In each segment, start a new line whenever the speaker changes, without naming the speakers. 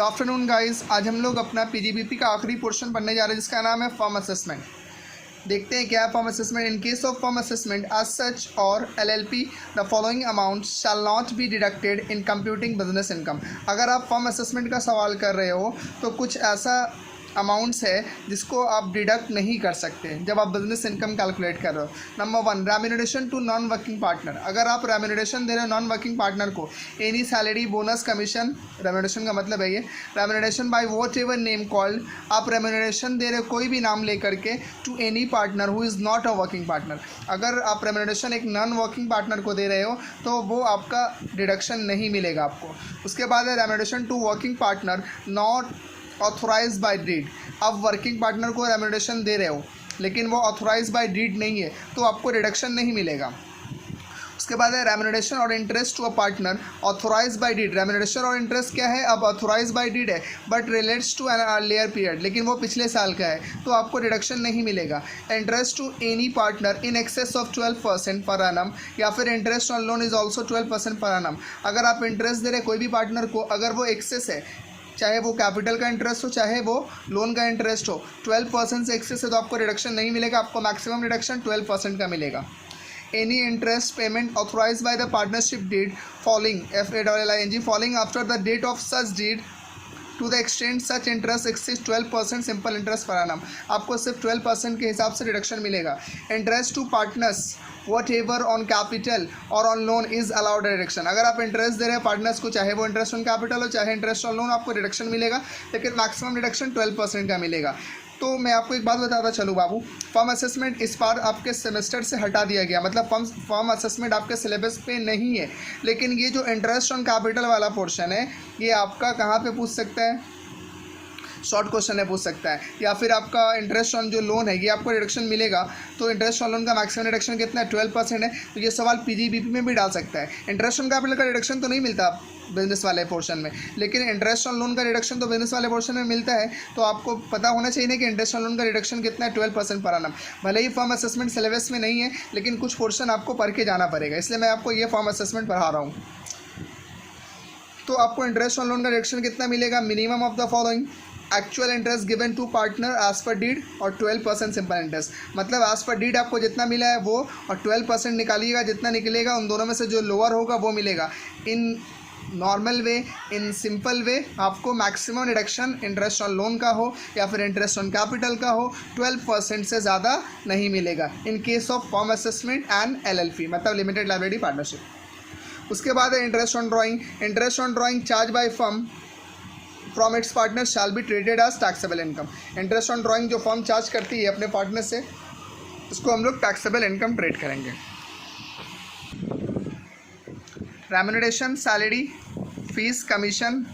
Good afternoon guys. आज हम लोग अपना पीजीबीपी का आखिरी पोर्शन पढ़ने जा रहे हैं जिसका नाम है फर्म असेसमेंट। देखते हैं क्या है firm assessment. In case of firm assessment as such और LLP the following amount shall not be deducted in computing business income. अगर आप फर्म असेसमेंट का सवाल कर रहे हो तो कुछ ऐसा अमाउंट्स है जिसको आप डिडक्ट नहीं कर सकते जब आप बिजनेस इनकम कैलकुलेट कर रहे हो। Number 1, remuneration to non working partner. अगर आप रेम्यूनरेशन दे रहे हो नॉन वर्किंग पार्टनर को, any salary, bonus, commission, remuneration का मतलब है ये remuneration by what ever name called. आप रेम्यूनरेशन दे रहे हो कोई भी नाम लेकर के to any partner who is not a working partner. अगर आप रेम्यूनरेशन एक नॉन वर्किंग पार्टनर को दे रहे हो तो वो आपका डिडक्शन नहीं मिलेगा आपको। उसके बाद है remuneration to working partner not authorise by deed. आप वर्किंग पार्टनर को रेम्यूनरेशन दे रहे हो लेकिन वो ऑथोराइज बाय डीड नहीं है तो आपको डिडक्शन नहीं मिलेगा। उसके बाद है रेम्यूनरेशन और interest to a partner authorise by deed. Remuneration और इंटरेस्ट क्या है, अब ऑथोराइज बाय डीड है but relates to an earlier period, लेकिन वो पिछले साल का है तो आपको डिडक्शन नहीं मिलेगा। Interest to any partner in excess of 12% per annum, या फिर interest on loan is also 12% per annum. अगर आप इंटरेस्ट दे रहे कोई भी पार्टनर को, अगर वो एक्सेस है, चाहे वो कैपिटल का इंटरेस्ट हो चाहे वो लोन का इंटरेस्ट हो, 12% से एक्सेस है तो आपको रिडक्शन नहीं मिलेगा। आपको मैक्सिमम रिडक्शन 12% का मिलेगा। Any interest payment authorise by the partnership deed following FALLING following after the date of such deed to the extend such interest exceeds 12% simple interest per annum. आपको सिर्फ 12% के हिसाब से रिडक्शन मिलेगा। Interest to partners whatever on capital और on loan is allowed reduction. अगर आप interest दे रहे हैं पार्टनर्स को, चाहे वो इंटरेस्ट ऑन कैपिटल हो चाहे इंटरेस्ट ऑन लोन, आपको रिडक्शन मिलेगा लेकिन मैक्सिमम रिडक्शन 12% का मिलेगा। तो मैं आपको एक बात बताता चलूँ बाबू, फर्म असेसमेंट इस बार आपके सेमेस्टर से हटा दिया गया, मतलब फर्म असेसमेंट आपके सिलेबस पे नहीं है। लेकिन ये जो इंटरेस्ट ऑन कैपिटल वाला पोर्शन है ये आपका कहाँ पे पूछ सकता है, शॉर्ट क्वेश्चन है पूछ सकता है। या फिर आपका इंटरेस्ट ऑन जो लोन है ये आपको रिडक्शन मिलेगा, तो इंटरेस्ट ऑन लोन का मैक्सिमम रिडक्शन कितना है, 12% है। तो ये सवाल पीजीबीपी में भी डाल सकता है। इंटरेस्ट ऑन कैपिटल का रिडक्शन तो नहीं मिलता बिजनेस वाले पोर्शन में, लेकिन इंटरेस्ट ऑन लोन का रिडक्शन तो बिजनेस वाले पोर्शन में मिलता है। तो आपको पता होना चाहिए कि इंटरेस्ट ऑन लोन का रिडक्शन कितना है, 12% पर एनम। भले ही फर्म असेसमेंट सिलेबस में नहीं है लेकिन कुछ पोर्शन आपको पढ़ के जाना पड़ेगा, इसलिए मैं आपको ये फर्म असेसमेंट पढ़ा रहा हूँ। तो आपको इंटरेस्ट ऑन लोन का रिडक्शन कितना मिलेगा, minimum of the following actual interest given to partner as per deed और 12% सिंपल इंटरेस्ट। मतलब एज पर डीड आपको जितना मिला है वो, और 12% निकालिएगा, जितना निकलेगा उन दोनों में से जो लोअर होगा वो मिलेगा। In normal way, in simple way आपको maximum reduction interest on loan का हो या फिर इंटरेस्ट ऑन कैपिटल का हो 12% से ज़्यादा नहीं मिलेगा in case of firm assessment and LLP, मतलब लिमिटेड लायबिलिटी पार्टनरशिप। उसके बाद है interest on drawing. Interest on drawing charge by firm from its partner shall be treated as taxable income. Interest on drawing जो firm charge करती है अपने partner से, उसको हम लोग टैक्सेबल इनकम ट्रीट करेंगे। Remuneration, salary, fees, commission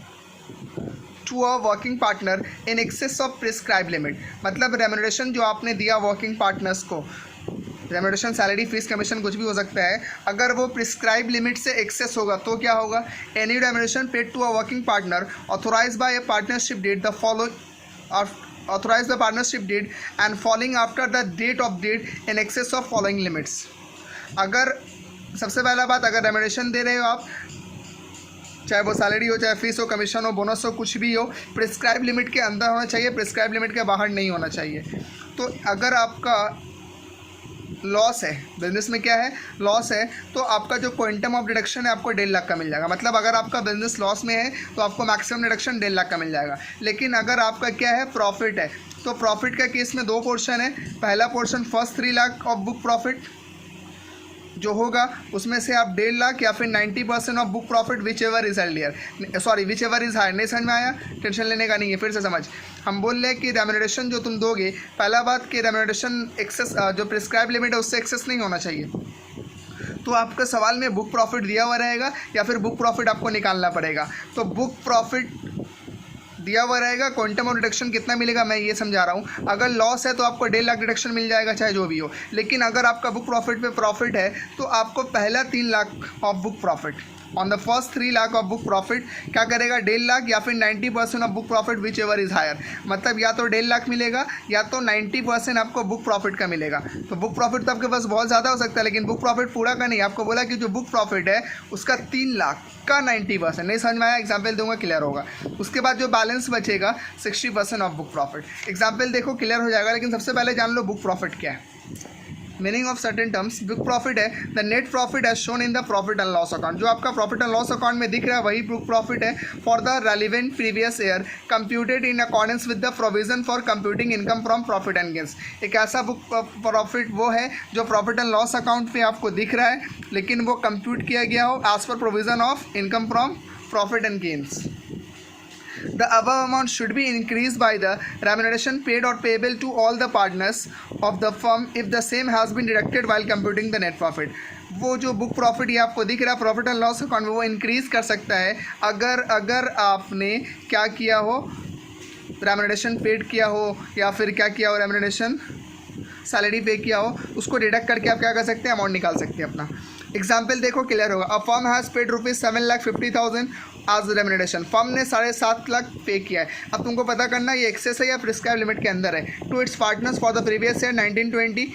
to a working partner in excess of prescribe limit. मतलब रेम्यूनरेशन जो आपने दिया वर्किंग पार्टनर्स को, रेम्यूनरेशन, सैलरी, फीस, कमीशन कुछ भी हो सकता है, अगर वो प्रिस्क्राइब लिमिट से एक्सेस होगा तो क्या होगा, any remuneration paid to a working partner authorise by a partnership deed the following authorise the partnership deed and following after the date of deed in excess of following limits. अगर सबसे पहला बात, अगर remuneration दे रहे हो आप, चाहे वो सैलरी हो चाहे फीस हो, कमीशन हो, बोनस हो, कुछ भी हो, प्रिस्क्राइब लिमिट के अंदर होना चाहिए, प्रिस्क्राइब लिमिट के बाहर नहीं होना चाहिए। तो अगर आपका लॉस है, बिजनेस में क्या है, लॉस है, तो आपका जो क्वांटम ऑफ डिडक्शन है आपको 1.5 लाख का मिल जाएगा। मतलब अगर आपका बिजनेस लॉस में है तो आपको मैक्सिमम डिडक्शन 1.5 लाख का मिल जाएगा। लेकिन अगर आपका क्या है, प्रॉफिट है, तो प्रॉफिट का केस में 2 पोर्शन है। पहला portion first 3 lakh of book profit जो होगा उसमें से आप 1.5 लाख या फिर 90% of book profit which ever is earlier, sorry which ever is higher. नहीं समझ में आया, टेंशन लेने का नहीं है, फिर से समझ। हम बोल रहे हैं कि रेम्यूनरेशन जो तुम दोगे, पहला बात कि रेम्यूनरेशन एक्सेस जो प्रिस्क्राइब लिमिट है उससे एक्सेस नहीं होना चाहिए। तो आपके सवाल में बुक प्रॉफिट दिया हुआ रहेगा या फिर बुक प्रॉफिट आपको निकालना पड़ेगा। तो बुक प्रॉफिट दिया हुआ रहेगा, क्वांटम ऑफ डिडक्शन कितना मिलेगा मैं ये समझा रहा हूँ। अगर लॉस है तो आपको 1.5 लाख डिडक्शन मिल जाएगा चाहे जो भी हो। लेकिन अगर आपका बुक प्रॉफिट पे प्रॉफिट है तो आपको पहला 3 lakh of book profit on the first 3 lakh of book profit क्या करेगा 1.5 लाख या फिर 90% of book profit which ever is higher, मतलब या तो 1.5 लाख मिलेगा या तो 90% आपको बुक प्रॉफिट का मिलेगा। तो बुक प्रॉफिट तो आपके पास बहुत ज़्यादा हो सकता है, लेकिन बुक प्रॉफिट पूरा का नहीं। आपको बोला कि जो बुक प्रॉफिट है उसका 3 लाख का 90%, नहीं समझ में आया, एग्जाम्पल दूंगा क्लियर होगा। उसके बाद जो बैलेंस बचेगा 60% ऑफ बुक प्रॉफिट। एग्जाम्पल देखो क्लियर हो जाएगा, लेकिन सबसे पहले जान लो बुक प्रॉफिट क्या है। Meaning of certain terms, book profit है the net profit as shown in the profit and loss account. जो आपका प्रॉफिट एंड लॉस अकाउंट में दिख रहा है वही बुक प्रॉफिट है for the relevant previous year computed in accordance with the provision for computing income from profit and gains. एक ऐसा बुक प्रॉफिट वो है जो प्रॉफिट एंड लॉस अकाउंट में आपको दिख रहा है, लेकिन वो कंप्यूट किया गया हो as per provision of income from profit and gains. The above amount should be increased by the remuneration paid or payable to all the partners of the firm if the same has been deducted while computing the net profit। वो जो book profit ये आपको दिख रहा है profit and loss account में, वो increase कर सकता है अगर आपने क्या किया हो, रेमुनरेशन पेड किया हो या फिर क्या किया हो, रेमुनरेशन सैलरी पे किया हो, उसको डिडक्ट करके आप क्या कर सकते हैं, अमाउंट निकाल सकते हैं अपना। एग्जाम्पल देखो क्लियर होगा। अ फर्म हैज़ पेड ₹7,50,000 आज रेमुनरेशन, फर्म ने 7.5 लाख पे किया है। अब तुमको पता करना ये एक्सेस है या प्रिस्क्राइब लिमिट के अंदर है। To its partners for the previous year 1920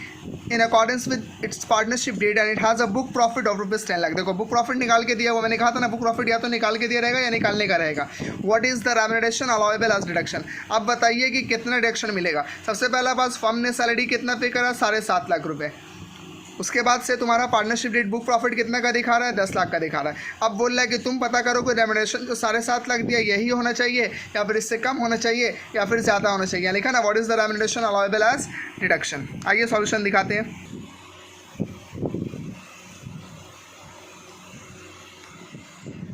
in accordance with its partnership deed and it has a book profit of ₹10 lakh. देखो बुक प्रॉफिट निकाल के दिया हुआ, मैंने कहा था ना बुक प्रॉफिट या तो निकाल के दिया रहेगा या निकालने का रहेगा। What is the remuneration allowable as deduction. अब बताइए कि कितना डिडक्शन मिलेगा। सबसे पहला बात, फर्म ने सैलरी कितना पे करा, 7.5 लाख रुपये। उसके बाद से तुम्हारा पार्टनरशिप डेट बुक प्रॉफिट कितना का दिखा रहा है, 10 लाख का दिखा रहा है। अब बोल रहा है कि तुम पता करो कि रेमुनरेशन जो 7.5 लाख दिया यही होना चाहिए या फिर इससे कम होना चाहिए या फिर ज़्यादा होना चाहिए। लिखा ना what is the remuneration allowable as deduction. आइए सॉल्यूशन दिखाते हैं।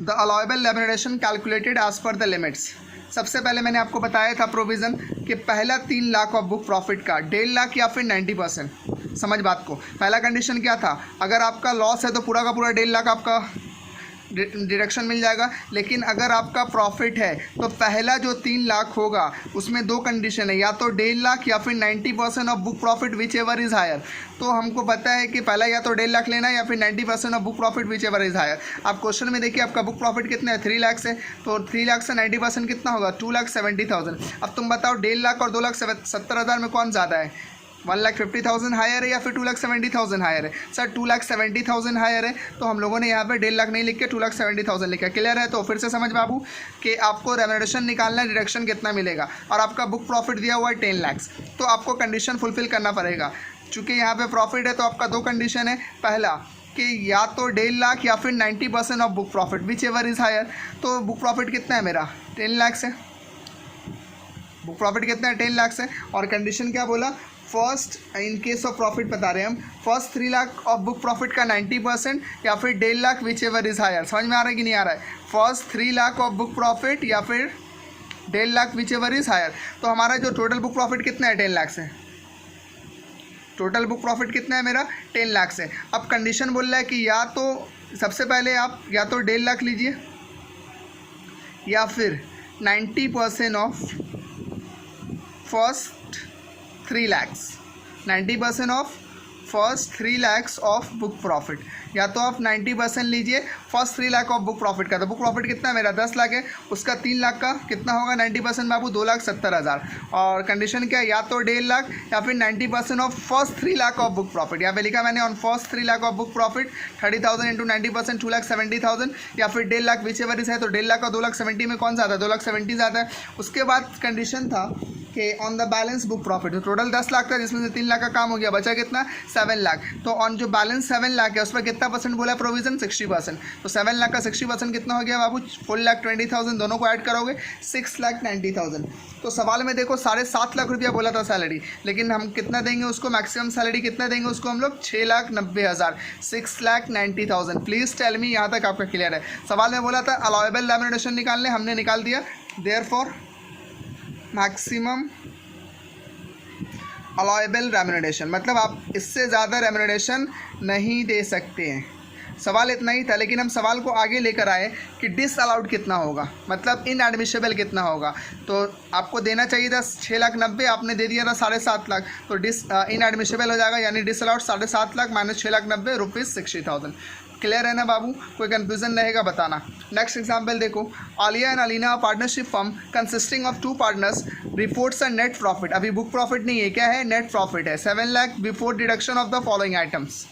The allowable remuneration calculated as per the limits. सबसे पहले मैंने आपको बताया था प्रोविज़न कि पहला 3 लाख ऑफ बुक प्रॉफिट का 1.5 लाख या फिर 90%। समझ बात को। पहला कंडीशन क्या था, अगर आपका लॉस है तो पूरा का पूरा 1.5 लाख आपका डिडक्शन मिल जाएगा, लेकिन अगर आपका प्रॉफिट है तो पहला जो 3 लाख होगा उसमें 2 कंडीशन है, या तो 1.5 लाख या फिर 90% of book profit which ever is higher. तो हमको पता है कि पहला या तो 1.5 लाख लेना है या फिर 90% of book profit which ever is higher. आप क्वेश्चन में देखिए आपका बुक प्रॉफिट कितना है, 3 लाख से, तो 3 लाख से 90% कितना होगा, 2,70,000। अब तुम बताओ 1.5 लाख और 2,70,000 में कौन ज़्यादा है, 1,50,000 हायर है या फिर 2,70,000 हायर है। सर 2,70,000 हायर है, तो हम लोगों ने यहाँ पे 1.5 लाख नहीं लिख के 2,70,000 लिखा। क्लियर है। तो फिर से समझ बाबू कि आपको रेमुनरेशन निकालना है, डिडक्शन कितना मिलेगा, और आपका बुक प्रॉफिट दिया हुआ है 10 लाख, तो आपको कंडीशन फुलफिल करना पड़ेगा। चूँकि यहाँ पे प्रॉफिट है तो आपका 2 कंडीशन है, पहला कि या तो 1.5 लाख या फिर 90% of book profit which ever is higher. तो बुक प्रॉफिट कितना है मेरा, 10 लाख से, बुक प्रॉफिट कितना है, 10 लाख से। और कंडीशन क्या बोला, first in case of profit बता रहे हैं हम, first 3 lakh of book profit का 90% या फिर 1.5 lakh which ever is higher. समझ में आ रहा है कि नहीं आ रहा है, first 3 lakh of book profit या फिर 1.5 lakh which ever is higher. तो हमारा जो टोटल बुक प्रॉफिट कितना है, 10 लाख से, टोटल बुक प्रॉफिट कितना है मेरा, 10 लाख से। अब कंडीशन बोल रहा है कि या तो सबसे पहले आप या तो 1.5 लाख लीजिए या फिर 90% of first 3 lakhs, 90% of first 3 lakhs of book profit, या तो आप 90% लीजिए first 3 lakh of book profit का। तो बुक प्रॉफिट कितना है मेरा, 10 लाख है, उसका 3 लाख का कितना होगा 90% बाबू, 2,70,000। और कंडीशन क्या है, या तो 1.5 लाख या फिर 90% of first 3 lakh of book profit. यहाँ पे लिखा मैंने on first 3 lakh of book profit 30,000 into 90% 2,70,000, या फिर 1.5 लाख विच एवर इज है। तो 1.5 लाख और 2,70,000 में कौन ज़्यादा है, 2,70,000 ज़्यादा है। उसके बाद कंडीशन था कि on the balance book profit, तो टोटल 10 लाख था जिसमें से 3 लाख का काम हो गया, बचा कितना, 7 लाख। तो ऑन जो बैलेंस 7 लाख है उस पर कितना परसेंट बोला प्रोविजन, 60%। तो 7 लाख का 60% कितना हो गया बाबू, 4,20,000, दोनों को ऐड करोगे 6,90,000। तो सवाल में देखो 7.5 लाख रुपया बोला था सैलरी, लेकिन हम कितना देंगे उसको, मैक्सिमम सैलरी कितना देंगे उसको हम लोग, 6,90,000, 6,90,000। प्लीज़ टेल मी, यहाँ तक आपका क्लियर है। सवाल में बोला था अलाउएबल रेमुनरेशन निकालने, हमने निकाल दिया। देयरफॉर मैक्सिमम अलाउएबल रेमुनरेशन, मतलब आप इससे ज़्यादा रेमुनरेशन नहीं दे सकते हैं। सवाल इतना ही था, लेकिन हम सवाल को आगे लेकर आए कि डिसअलाउड कितना होगा, मतलब इनएडमिशेबल कितना होगा। तो आपको देना चाहिए था 6,90,000, आपने दे दिया था 7.5 लाख, तो इनएडमिशेबल हो जाएगा, यानी डिसअलाउड 7.5 लाख माइनस 6,90,000 ₹60,000। क्लियर है ना बाबू, कोई कंफ्यूजन रहेगा बताना। नेक्स्ट एग्जांपल देखो, Aliya and Alina partnership firm consisting of 2 partners reports a net profit. अभी बुक प्रॉफिट नहीं है, क्या है, नेट प्रॉफिट है, 7 lakh before deduction of the following items.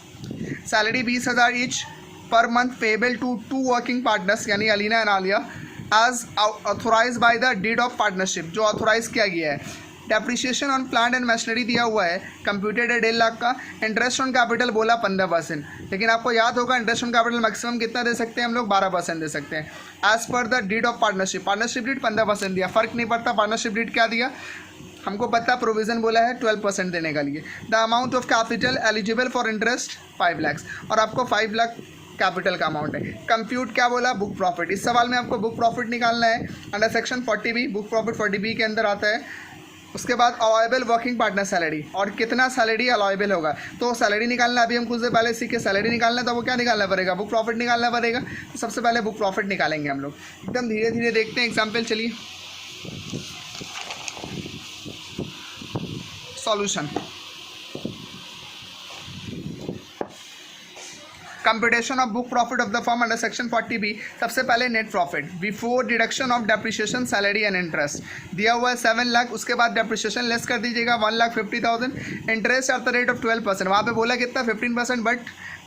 Salary 20,000 each per month payable to 2 working partners यानी Alina and Aliya as authorise by the deed of partnership, जो authorise किया गया है। Depreciation on plant and machinery दिया हुआ है, कंप्यूटेड है 1.5 लाख का। इंटरेस्ट ऑन कैपिटल बोला 15%, लेकिन आपको याद होगा इंटरेस्ट ऑन कैपिटल मैक्सिमम कितना दे सकते हैं हम लोग, 12% दे सकते हैं। As per the deed of partnership, partnership deed 15% दिया, फर्क नहीं पड़ता पार्टनरशिप डीड क्या दिया, हमको पता प्रोविजन बोला है 12% देने का लिए। The amount of capital eligible for interest 5 lakh, और आपको 5 लाख कैपिटल का अमाउंट है। कंप्यूट क्या बोला, बुक प्रॉफिट। इस सवाल में आपको बुक प्रॉफिट निकालना है under section 40B, book profit 40B के अंदर आता है। उसके बाद अलाउएबल वर्किंग पार्टनर सैलरी, और कितना सैलरी अलाउएबल होगा, तो सैलरी निकालना। अभी हम कुछ देर पहले सीखे सैलरी निकालना, तो वो क्या निकालना पड़ेगा, बुक प्रॉफिट निकालना पड़ेगा। तो सबसे पहले बुक प्रॉफिट निकालेंगे हम लोग, एकदम धीरे धीरे देखते हैं एग्जाम्पल। चलिए solution, computation of book profit of the firm under section 40B। सबसे पहले net profit before deduction of depreciation salary and interest दिया हुआ है 7 लाख, उसके बाद डेप्रिसिएशन लेस कर दीजिएगा 1,50,000, interest at the rate of 12%, वहाँ पे बोला कितना 15%, but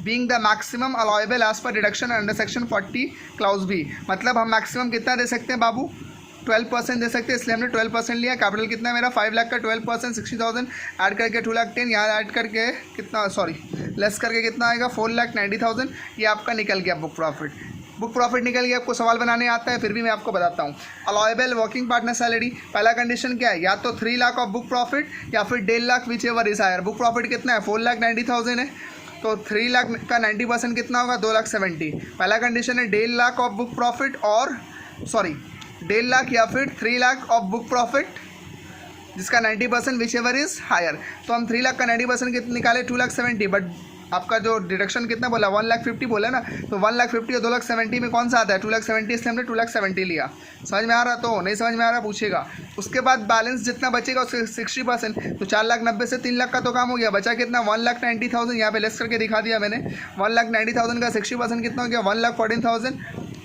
being the maximum allowable as per deduction under section 40 clause B, मतलब हम मैक्सिमम कितना दे सकते हैं बाबू, 12% दे सकते हैं, इसलिए हमने 12% लिया। कैपिटल कितना है मेरा 5 लाख का, 12% 60,000 ऐड करके 2,10,000, यहाँ ऐड करके कितना, सॉरी लेस करके कितना आएगा 4,90,000, ये आपका निकल गया बुक प्रॉफिट। बुक प्रॉफिट निकल गया, आपको सवाल बनाने आता है, फिर भी मैं आपको बताता हूँ। अलाउएबल वर्किंग पार्टनर सैलरी, पहला कंडीशन क्या है, या तो 3 लाख ऑफ बुक प्रॉफिट या फिर 1.5 lakh which ever is higher. Book profit कितना है 4,90,000 है, तो 3 लाख का 90% कितना होगा 2,70,000। पहला कंडीशन है 1.5 लाख ऑफ बुक प्रॉफिट, और सॉरी 1.5 लाख या फिर 3 लाख ऑफ बुक प्रॉफिट जिसका 90% विच एवर इज हायर। तो हम 3 लाख का 90% कितना निकाले 2,70,000, बट आपका जो डिडक्शन कितना बोला 1,50,000 बोला ना, तो 1,50,000 और 2,70,000 में कौन सा आता है 2,70,000, इसलिए हमने 2,70,000 लिया। समझ में आ रहा, तो नहीं समझ में आ रहा पूछेगा। उसके बाद बैलेंस जितना बचेगा उसके 60%, तो 4,90,000 से 3 लाख का तो काम हो गया, बचा कितना 1,90,000, यहाँ पे लेस करके दिखा दिया मैंने। 1,90,000 का 60% कितना हो गया 1,14,000,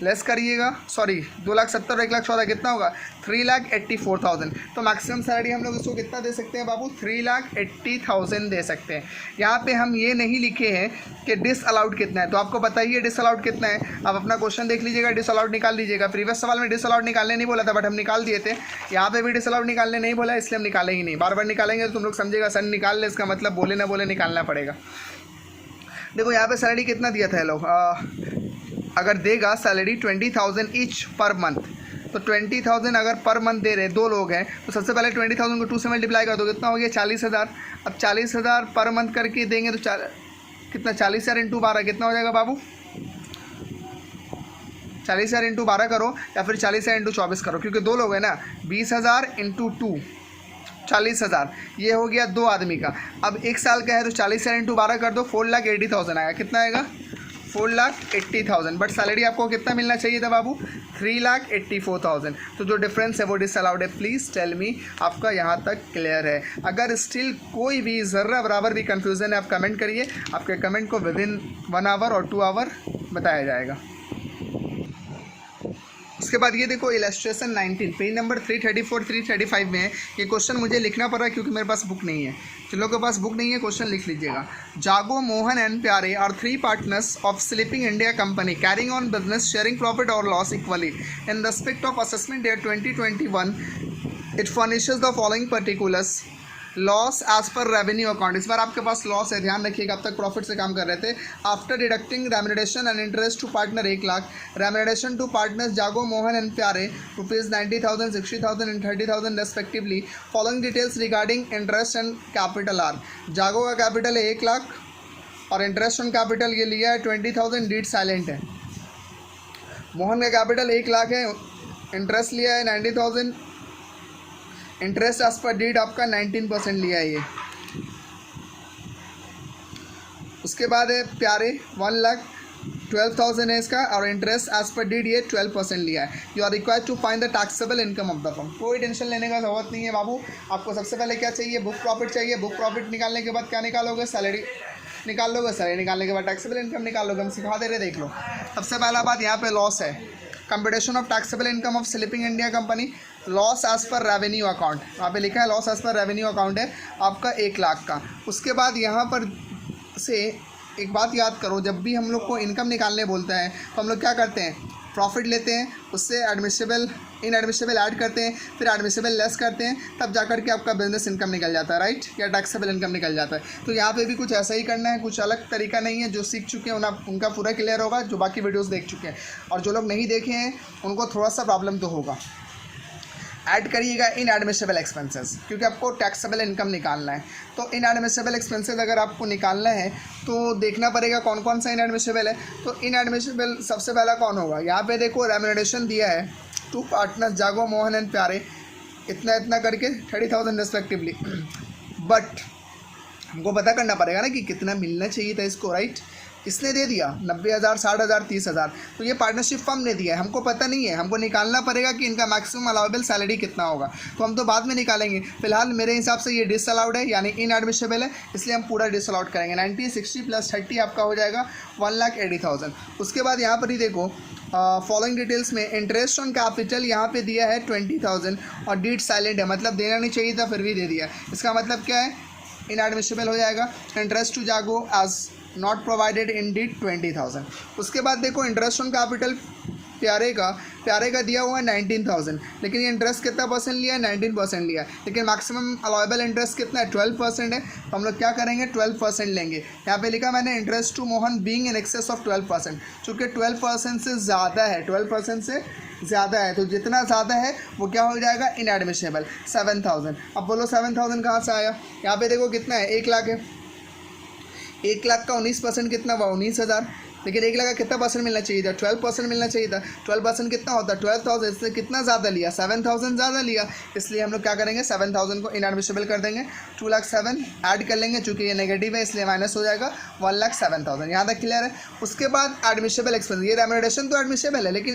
लेस करिएगा, सॉरी 2,70,000 1,14,000 कितना होगा 3,84,000। तो मैक्सिमम सैलरी हम लोग इसको कितना दे सकते हैं बाबू 3,80,000 दे सकते हैं। यहाँ पे हम ये नहीं लिखे हैं कि डिसअलाउड कितना है, तो आपको बताइए डिसअलाउड कितना है। आप अपना क्वेश्चन देख लीजिएगा, डिसअलाउड निकाल लीजिएगा। प्रीवियस सवाल में डिसअलाउड निकालने नहीं बोला था, बट हम निकाल दिए थे। यहाँ पे भी डिसअलाउड निकालने नहीं बोला, इसलिए हम निकालेंगे नहीं। बार बार निकालेंगे तो तुम लोग समझेगा सर निकाल ले, इसका मतलब बोले ना बोले निकालना पड़ेगा। देखो यहाँ पे सैलरी कितना दिया था लोग, अगर देगा सैलरी 20,000 ईच पर मंथ, तो 20,000 अगर पर मंथ दे रहे, 2 लोग हैं, तो सबसे पहले 20,000 को 2 से मल्टीप्लाई कर दो, कितना हो गया 40,000। अब 40,000 पर मंथ करके देंगे तो कितना 40,000 इंटू 12 कितना हो जाएगा बाबू, 40,000 इंटू 12 करो या फिर 40,000 इंटू 24 करो, क्योंकि 2 लोग हैं ना। 20,000 इंटू 2 40,000, ये हो गया 2 आदमी का। अब 1 साल का है तो 40,000 इंटू 12 कर दो, 4,80,000 आएगा। कितना आएगा 4,80,000, बट सैलरी आपको कितना मिलना चाहिए था बाबू 3,84,000। तो जो डिफरेंस है वो डिसअलाउड है। प्लीज़ टेल मी, आपका यहाँ तक क्लियर है? अगर स्टिल कोई भी ज़र्रा बराबर भी कन्फ्यूज़न है आप कमेंट करिए, आपके कमेंट को विदिन 1 आवर और 2 आवर बताया जाएगा। उसके बाद ये देखो इलस्ट्रेशन 19 पेज नंबर 334 335 में है। ये क्वेश्चन मुझे लिखना पड़ रहा है क्योंकि मेरे पास बुक नहीं है। जिन लोगों के पास बुक नहीं है क्वेश्चन लिख लीजिएगा। Jago, Mohan and Pyare are 3 partners of sleeping India company carrying on business sharing profit और loss equally in respect of assessment year 2021। It furnishes the following particulars loss as per revenue account. इस बार आपके पास loss है, ध्यान रखिएगा। अब तक प्रॉफिट से काम कर रहे थे। After deducting remuneration and interest to partner 1 lakh, remuneration to partners Jago, Mohan and Pyare rupees 90,000, 60,000 and 30,000 respectively. Following details regarding interest and capital are. Jago का कैपिटल है 1 लाख और इंटरेस्ट ऑन कैपिटल ये लिया है 20,000, डीड साइलेंट है। मोहन का कैपिटल 1 लाख है, इंटरेस्ट लिया है 90,000, इंटरेस्ट एज पर डीड आपका 19% लिया है ये। उसके बाद है प्यारे 1,12,000 है इसका और इंटरेस्ट एज पर डीड ये 12% लिया है। You are required to find the taxable income of the firm. कोई टेंशन लेने का जरूरत नहीं है बाबू। आपको सबसे पहले क्या चाहिए, बुक प्रॉफिट चाहिए। बुक प्रॉफिट निकालने के बाद क्या निकालोगे, सैलरी। निकाल लोगे सैलरी निकालने के बाद टैक्सेबल इनकम निकाल लोगे, हम सिखा दे रहे, देख लो। सबसे पहला बात यहाँ पे लॉस है, computation of taxable income of sleeping India company, loss as per revenue account, वहाँ पे लिखा है loss as per revenue account है आपका 1 लाख का। उसके बाद यहाँ पर से एक बात याद करो, जब भी हम लोग को इनकम निकालने बोलते हैं तो हम लोग क्या करते हैं, प्रॉफिट लेते हैं, उससे एडमिसिबल इनएडमिसिबल ऐड करते हैं, फिर एडमिसिबल लेस करते हैं, तब जाकर के आपका बिजनेस इनकम निकल जाता है, राइट, या टैक्सेबल इनकम निकल जाता है। तो यहाँ पे भी कुछ ऐसा ही करना है, कुछ अलग तरीका नहीं है। जो सीख चुके हैं उनका पूरा क्लियर होगा, जो बाकी वीडियोस देख चुके हैं, और जो लोग नहीं देखे हैं उनको थोड़ा सा प्रॉब्लम तो होगा। ऐड करिएगा इनएडमिसिबल एक्सपेंसेस, क्योंकि आपको टैक्सेबल इनकम निकालना है। तो इनएडमिसिबल एक्सपेंसेस अगर आपको निकालना है तो देखना पड़ेगा कौन कौन सा इनएडमिसिबल है। तो इनएडमिसिबल सबसे पहला कौन होगा, यहाँ पे देखो रेम्यूनरेशन दिया है to partners Jago Mohan and प्यारे, इतना इतना करके 30,000 रेस्पेक्टिवली। बट हमको पता करना पड़ेगा ना कि कितना मिलना चाहिए था इसको, राइट। इसने दे दिया 90,000, 60,000, 30,000, तो ये पार्टनरशिप फर्म ने दिया है, हमको पता नहीं है। हमको निकालना पड़ेगा कि इनका मैक्सिमम अलाउेबल सैलरी कितना होगा, तो हम तो बाद में निकालेंगे। फिलहाल मेरे हिसाब से ये डिसअलाउड है, यानी इनएडमिसिबल है, इसलिए हम पूरा डिसअलाउड करेंगे। 90, 60 + 30 आपका हो जाएगा 1,80,000। उसके बाद यहाँ पर ही देखो फॉलोइंग डिटेल्स में इंटरेस्ट ऑन कैपिटल यहाँ पे दिया है 20,000, और डीड साइलेंट है, मतलब देना नहीं चाहिए था फिर भी दे दिया। इसका मतलब क्या है, इनएडमिसिबल हो जाएगा। Interest to Jago as not provided in deed 20,000। उसके बाद देखो इंटरेस्ट ऑन कैपिटल प्यारे का दिया हुआ है 19,000, लेकिन ये इंटरेस्ट कितना परसेंट लिया है, 19% लिया है, लेकिन मैक्सिमम अलाउेबल इंटरेस्ट कितना है, 12% है। तो हम लोग क्या करेंगे, 12% लेंगे। यहाँ पे लिखा मैंने interest to Mohan being in excess of 12%, चूँकि 12% से ज़्यादा है, 12% से ज़्यादा है, तो जितना ज़्यादा है वो क्या हो जाएगा, इनएडमिसिबल। 7,000, अब बोलो 7,000 कहाँ से आया, यहाँ पे देखो कितना है, 1 लाख है। 1 लाख का 19% कितना हुआ, 19,000, लेकिन 1 लाख का कितना परसेंट मिलना चाहिए था, 12% मिलना चाहिए था। 12% कितना होता है, 12,000, इससे कितना ज़्यादा लिया, 7,000 ज़्यादा लिया, इसलिए हम लोग क्या करेंगे, 7,000 को इनएडमिसिबल कर देंगे। 2,07,000 ऐड कर लेंगे, चूँकि ये नेगेटिव है इसलिए माइनस हो जाएगा, 1,07,000। यहाँ तक क्लियर है। उसके बाद एडमिसिबल एक्सपेंस, ये रेम्यूनरेशन तो एडमिसिबल है, लेकिन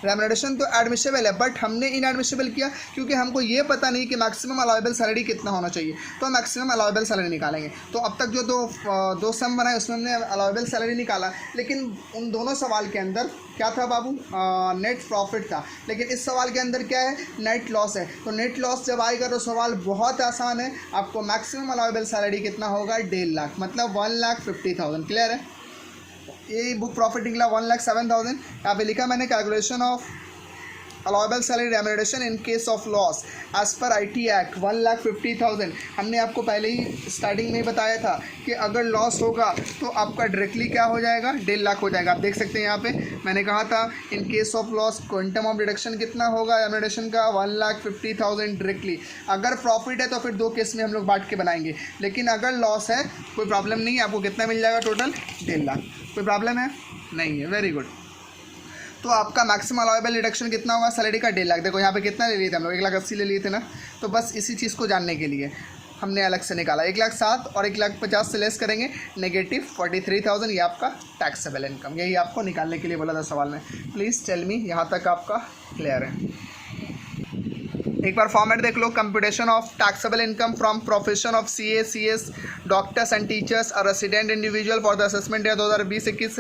रेम्यूनरेशन तो एडमिसिबल है, बट हमने इनएडमिसिबल किया क्योंकि हमको ये पता नहीं कि मैक्सिमम अलाउेबल सैलरी कितना होना चाहिए, तो मैक्सिमम अलाउेबल सैलरी निकालेंगे। तो अब तक जो दो सम बनाए उसमें हमने अलाउेबल सैलरी निकाला, लेकिन उन दोनों सवाल के अंदर क्या था बाबू, नेट प्रॉफिट था, लेकिन इस सवाल के अंदर क्या है, नेट लॉस है। तो नेट लॉस जब आएगा तो सवाल बहुत आसान है, आपको मैक्सिमम अलाउेबल सैलरी कितना होगा, 1.5 लाख, मतलब 1,50,000। क्लियर है। ये बुक प्रॉफिट निकला 1,07,000। यहाँ पे लिखा मैंने calculation of allowable salary remuneration in case of loss as per IT act 1,50,000। हमने आपको पहले ही स्टार्टिंग में बताया था कि अगर लॉस होगा तो आपका डायरेक्टली क्या हो जाएगा, 1.5 लाख हो जाएगा। आप देख सकते हैं यहाँ पे मैंने कहा था इन case of loss quantum of deduction कितना होगा रेम्यूनरेशन का, 1,50,000 डायरेक्टली। अगर प्रॉफिट है तो फिर 2 केस में हम लोग बांट के बनाएंगे, लेकिन अगर लॉस है कोई प्रॉब्लम नहीं है, आपको कितना मिल जाएगा टोटल, 1.5 लाख। कोई प्रॉब्लम है नहीं है, वेरी गुड। तो आपका मैक्सिमम अलाउेबल रिडक्शन कितना होगा सैलरी का, 1.5 लाख। देखो यहाँ पे कितना ले लिए थे हम लोग, 1,80,000 ले लिए थे ना, तो बस इसी चीज़ को जानने के लिए हमने अलग से निकाला। 1,07,000 और 1,50,000 से लेस करेंगे, -43,000, ये आपका टैक्सेबल इनकम। यही आपको निकालने के लिए बोला था सवाल में। प्लीज़ टेल मी, यहाँ तक आपका क्लियर है। एक बार फॉर्मेट देख लो, computation of taxable income from profession of CA, CS, doctors and teachers और resident individual for the assessment year 2020-21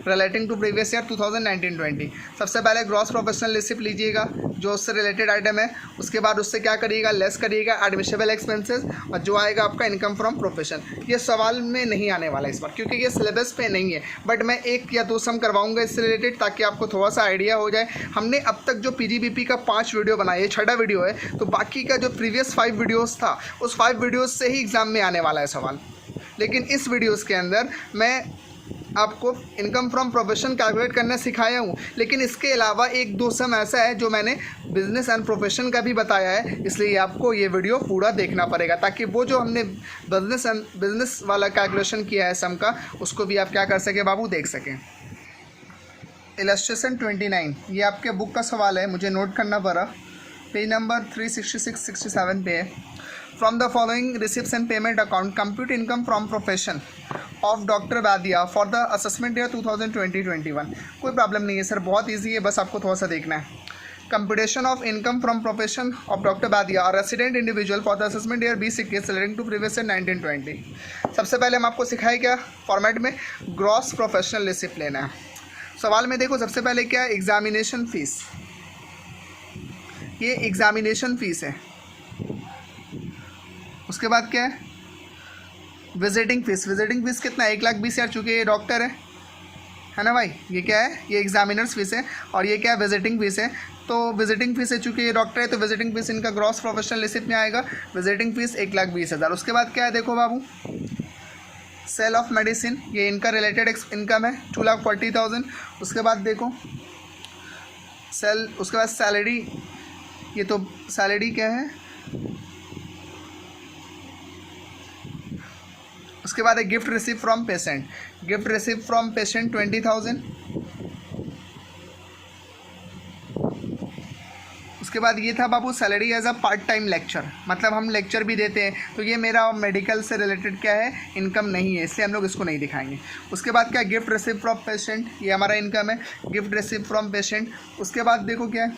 relating to previous year 2019-20। सबसे पहले ग्रॉस प्रोफेशनल रिसिप्ट लीजिएगा जो उससे रिलेटेड आइटम है, उसके बाद उससे क्या करिएगा, लेस करिएगा एडमिसिबल एक्सपेंसेस, और जो आएगा आपका इनकम फ्रॉम प्रोफेशन। ये सवाल में नहीं आने वाला इस बार क्योंकि ये सिलेबस पे नहीं है, बट मैं 1 या 2 सम करवाऊंगा इससे रिलेटेड ताकि आपको थोड़ा सा आइडिया हो जाए। हमने अब तक जो PGBP का 5 वीडियो बनाया, ये 6वां वीडियो है, तो बाकी का जो प्रीवियस 5 वीडियोस था उस 5 वीडियोस से ही एग्ज़ाम में आने वाला है सवाल। लेकिन इस वीडियोस के अंदर मैं आपको इनकम फ्रॉम प्रोफेशन कैलकुलेट करना सिखाया हूँ, लेकिन इसके अलावा 1-2 सम ऐसा है जो मैंने बिजनेस एंड प्रोफेशन का भी बताया है, इसलिए आपको ये वीडियो पूरा देखना पड़ेगा ताकि वो जो हमने बिजनेस वाला कैलकुलेशन किया है सम का, उसको भी आप क्या कर सकें बाबू, देख सकें। इलस्ट्रेशन 29, ये आपके बुक का सवाल है, मुझे नोट करना पड़ा, पेज नंबर 366-67 पे है। From the following receipts and payment account compute income from profession of doctor Wadia for the assessment year 2020-21। कोई प्रॉब्लम नहीं है सर, बहुत इजी है, बस आपको थोड़ा सा देखना है। computation of income from profession of Dr. Badia, a resident individual for the assessment year B6 case relating to previous year 1920. सबसे पहले हम आपको सिखाए क्या फॉर्मेट में ग्रॉस प्रोफेशनल रिसिप्ट लेना है। सवाल में देखो सबसे पहले क्या है, एग्जामिनेशन फीस, ये एग्जामिनेशन फीस है। उसके बाद क्या है, विजिटिंग फीस, विजिटिंग फीस कितना, 1,20,000, चूँकि ये डॉक्टर है ना भाई, ये क्या है, ये एग्जामिनर्स फीस है, और ये क्या है, विजिटिंग फीस है। तो विजिटिंग फीस है, चूँकि ये डॉक्टर है तो विजिटिंग फीस इनका ग्रॉस प्रोफेशनल रिसिप्ट में आएगा, विजिटिंग फीस 1,20,000। उसके बाद क्या है देखो बाबू, सेल ऑफ मेडिसिन, ये इनका रिलेटेड इनकम है 2,40,000। उसके बाद देखो सेल, उसके बाद सैलरी, ये तो सैलरी क्या है, उसके बाद है gift receive from patient, gift receive from patient 20,000। उसके बाद ये था बाबू salary as a part time lecture, मतलब हम लेक्चर भी देते हैं, तो ये मेरा मेडिकल से रिलेटेड क्या है, इनकम नहीं है, इसलिए हम लोग इसको नहीं दिखाएंगे। उसके बाद क्या, गिफ्ट रिसीव फ्रॉम पेशेंट, ये हमारा इनकम है, गिफ्ट रिसीव फ्रॉम पेशेंट। उसके बाद देखो क्या है,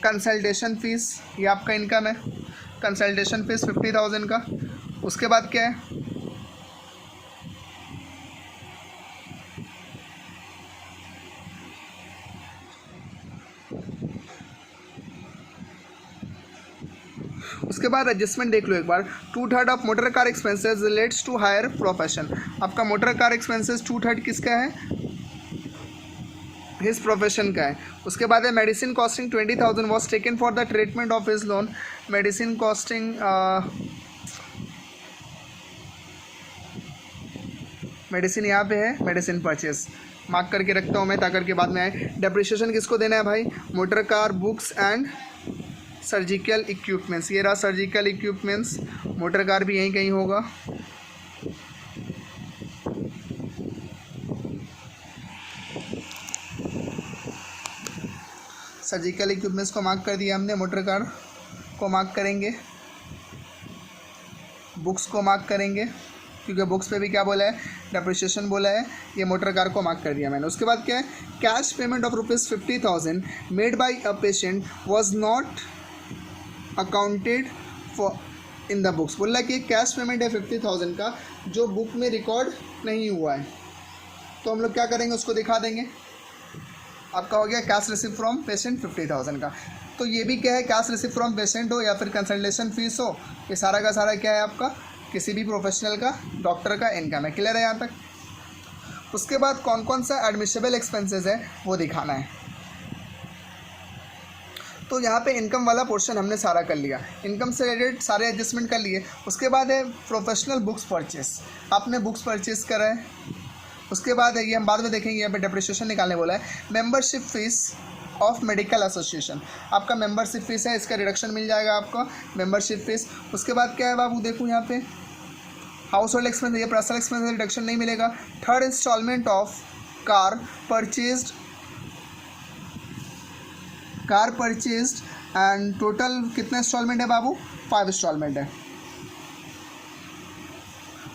कंसल्टेशन फीस, ये आपका इनकम है, कंसल्टेशन फीस 50,000 का। उसके बाद क्या है, उसके बाद एडजस्टमेंट देख लो एक बार, 2/3 of motor car expenses relates to higher profession. आपका मोटर कार एक्सपेंसेस 2/3 किसका है, हिज प्रोफेशन का है। उसके बाद है medicine costing 20,000 was taken for the treatment of his loan, medicine costing, medicine यहाँ पे है, मेडिसिन परचेज मार्क करके रखता हूँ मैं ताकि के बाद में आए। डेप्रिसिएशन किसको देना है भाई, motor car, books and surgical equipments, ये रहा सर्जिकल इक्विपमेंट्स, मोटर कार भी यहीं कहीं होगा। सर्जिकल इक्विपमेंट्स को मार्क कर दिया हमने, मोटर कार को मार्क करेंगे, बुक्स को मार्क करेंगे क्योंकि बुक्स पे भी क्या बोला है, डेप्रिसिएशन बोला है, ये मोटर कार को मार्क कर दिया मैंने। उसके बाद क्या है, cash payment of ₹50,000 made by a patient was not accounted for in the books, बोल रहा है कि कैश पेमेंट है 50,000 का जो बुक में रिकॉर्ड नहीं हुआ है, तो हम लोग क्या करेंगे, उसको दिखा देंगे। आपका हो गया कैश रिसीव फ्रॉम पेशेंट 50,000 का। तो ये भी क्या है, कैश रिसीव फ्रॉम पेशेंट हो या फिर कंसल्टेशन फीस हो, ये सारा का सारा क्या है आपका, किसी भी प्रोफेशनल का, डॉक्टर का इनकम है। क्लियर है यहाँ तक। उसके बाद कौन कौन सा एडमिशेबल एक्सपेंसेस है वो दिखाना है। तो यहाँ पे इनकम वाला पोर्शन हमने सारा कर लिया, इनकम से रिलेटेड सारे एडजस्टमेंट कर लिए। उसके बाद है प्रोफेशनल बुक्स परचेस, आपने बुक्स परचेस करा है। उसके बाद है, ये हम बाद में देखेंगे, यहाँ पे डेप्रिसिएशन निकालने बोला है। Membership fees of medical association, आपका मेंबरशिप फीस है, इसका रिडक्शन मिल जाएगा आपको, मेंबरशिप फीस। उसके बाद क्या है बाबू, देखो यहाँ पे हाउस होल्ड एक्सपेंस, ये पर्सनल एक्सपेंस रिडक्शन नहीं मिलेगा। Third instalment of car purchased and total कितना इंस्टॉलमेंट है बाबू, 5 इंस्टॉलमेंट है।